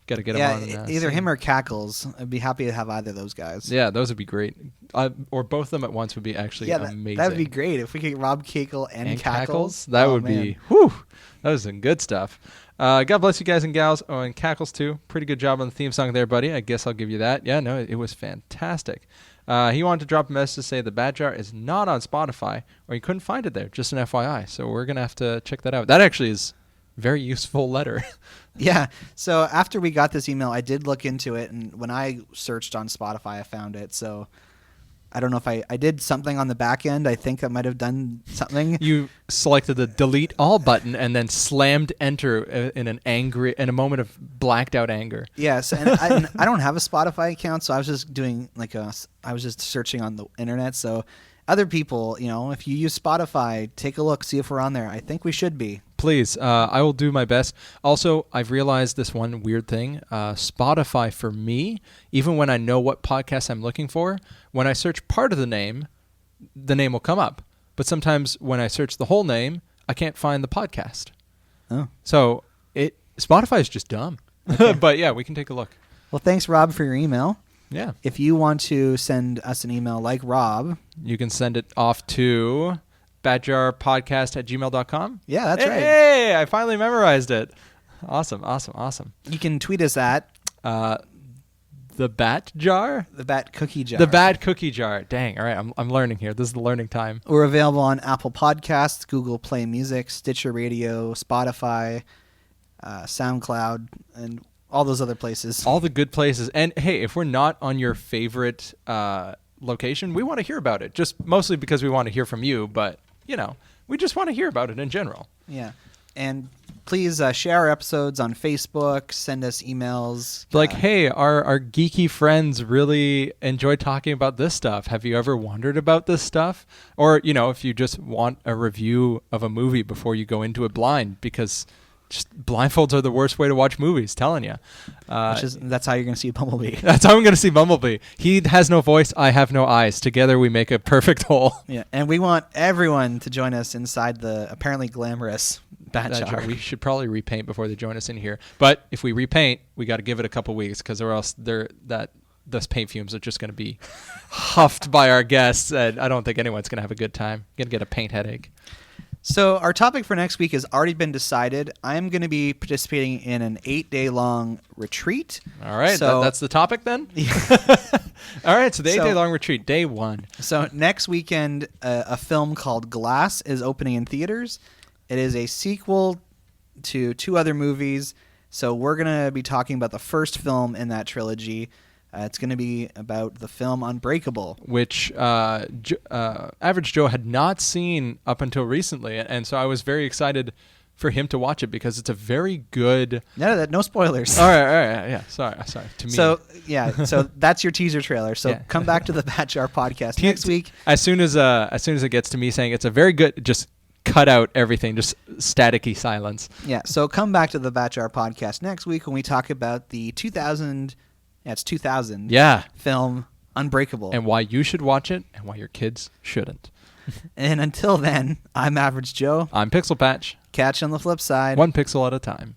[SPEAKER 2] Got to get him on.
[SPEAKER 1] Either him or Cackles. I'd be happy to have either of those guys.
[SPEAKER 2] Yeah, those would be great. Or both of them at once would be actually amazing.
[SPEAKER 1] That would be great if we could get Rob Kakel and Cackles.
[SPEAKER 2] That would be. Whew, that was some good stuff. God bless you guys and gals. Oh, and Cackles too. Pretty good job on the theme song there, buddy. I guess I'll give you that. Yeah, no, it was fantastic. He wanted to drop a message to say the Bat Jar is not on Spotify, or he couldn't find it there. Just an FYI. So we're gonna have to check that out. That actually is very useful letter.
[SPEAKER 1] Yeah. So after we got this email, I did look into it, and when I searched on Spotify, I found it. So I don't know if I did something on the back end. I think I might have done something.
[SPEAKER 2] You selected the delete all button and then slammed enter in a moment of blacked out anger.
[SPEAKER 1] Yes, and I don't have a Spotify account, so I was just doing I was just searching on the internet. So other people, if you use Spotify, take a look, see if we're on there. I think we should be.
[SPEAKER 2] Please, I will do my best. Also, I've realized this one weird thing. Spotify, for me, even when I know what podcast I'm looking for, when I search part of the name will come up. But sometimes when I search the whole name, I can't find the podcast.
[SPEAKER 1] Oh.
[SPEAKER 2] So Spotify is just dumb. Okay. But yeah, we can take a look.
[SPEAKER 1] Well, thanks, Rob, for your email.
[SPEAKER 2] Yeah.
[SPEAKER 1] If you want to send us an email like Rob,
[SPEAKER 2] you can send it off to batjarpodcast@gmail.com.
[SPEAKER 1] Yeah, that's right.
[SPEAKER 2] Hey, I finally memorized it. Awesome.
[SPEAKER 1] You can tweet us at
[SPEAKER 2] the Bat Jar?
[SPEAKER 1] The Bat Cookie Jar.
[SPEAKER 2] The Bat Cookie Jar. Dang. All right, I'm learning here. This is the learning time.
[SPEAKER 1] We're available on Apple Podcasts, Google Play Music, Stitcher Radio, Spotify, SoundCloud, and all those other places.
[SPEAKER 2] All the good places. And hey, if we're not on your favorite location, we want to hear about it. Just mostly because we want to hear from you, but we just want to hear about it in general.
[SPEAKER 1] Yeah. And please share our episodes on Facebook, send us emails.
[SPEAKER 2] Like, hey, our geeky friends really enjoy talking about this stuff. Have you ever wondered about this stuff? Or, if you just want a review of a movie before you go into it blind, because just blindfolds are the worst way to watch movies, telling you.
[SPEAKER 1] That's how you're going to see Bumblebee.
[SPEAKER 2] That's how I'm going to see Bumblebee. He has no voice, I have no eyes. Together we make a perfect whole.
[SPEAKER 1] Yeah, and we want everyone to join us inside the apparently glamorous Bat Jar.
[SPEAKER 2] We should probably repaint before they join us in here. But if we repaint, we got to give it a couple weeks, because or else those paint fumes are just going to be huffed by our guests, and I don't think anyone's going to have a good time. Going to get a paint headache.
[SPEAKER 1] So our topic for next week has already been decided. I'm going to be participating in an 8-day-long retreat.
[SPEAKER 2] All right,
[SPEAKER 1] so
[SPEAKER 2] that's the topic then? All right, so the 8-day-long retreat, day 1.
[SPEAKER 1] So next weekend, a film called Glass is opening in theaters. It is a sequel to 2 other movies. So we're going to be talking about the first film in that trilogy. It's going to be about the film Unbreakable,
[SPEAKER 2] which Average Joe had not seen up until recently, and so I was very excited for him to watch it because it's a very good.
[SPEAKER 1] No spoilers.
[SPEAKER 2] All right, yeah. Sorry. To me.
[SPEAKER 1] So that's your teaser trailer. So come back to the Bat Jar podcast next week.
[SPEAKER 2] As soon as it gets to me saying it's a very good, just cut out everything, just staticky silence.
[SPEAKER 1] Yeah. So come back to the Bat Jar podcast next week when we talk about the 2000. Yeah, it's 2000.
[SPEAKER 2] Yeah.
[SPEAKER 1] Film Unbreakable.
[SPEAKER 2] And why you should watch it and why your kids shouldn't.
[SPEAKER 1] And until then, I'm Average Joe.
[SPEAKER 2] I'm Pixel Patch.
[SPEAKER 1] Catch you on the flip side.
[SPEAKER 2] 1 pixel at a time.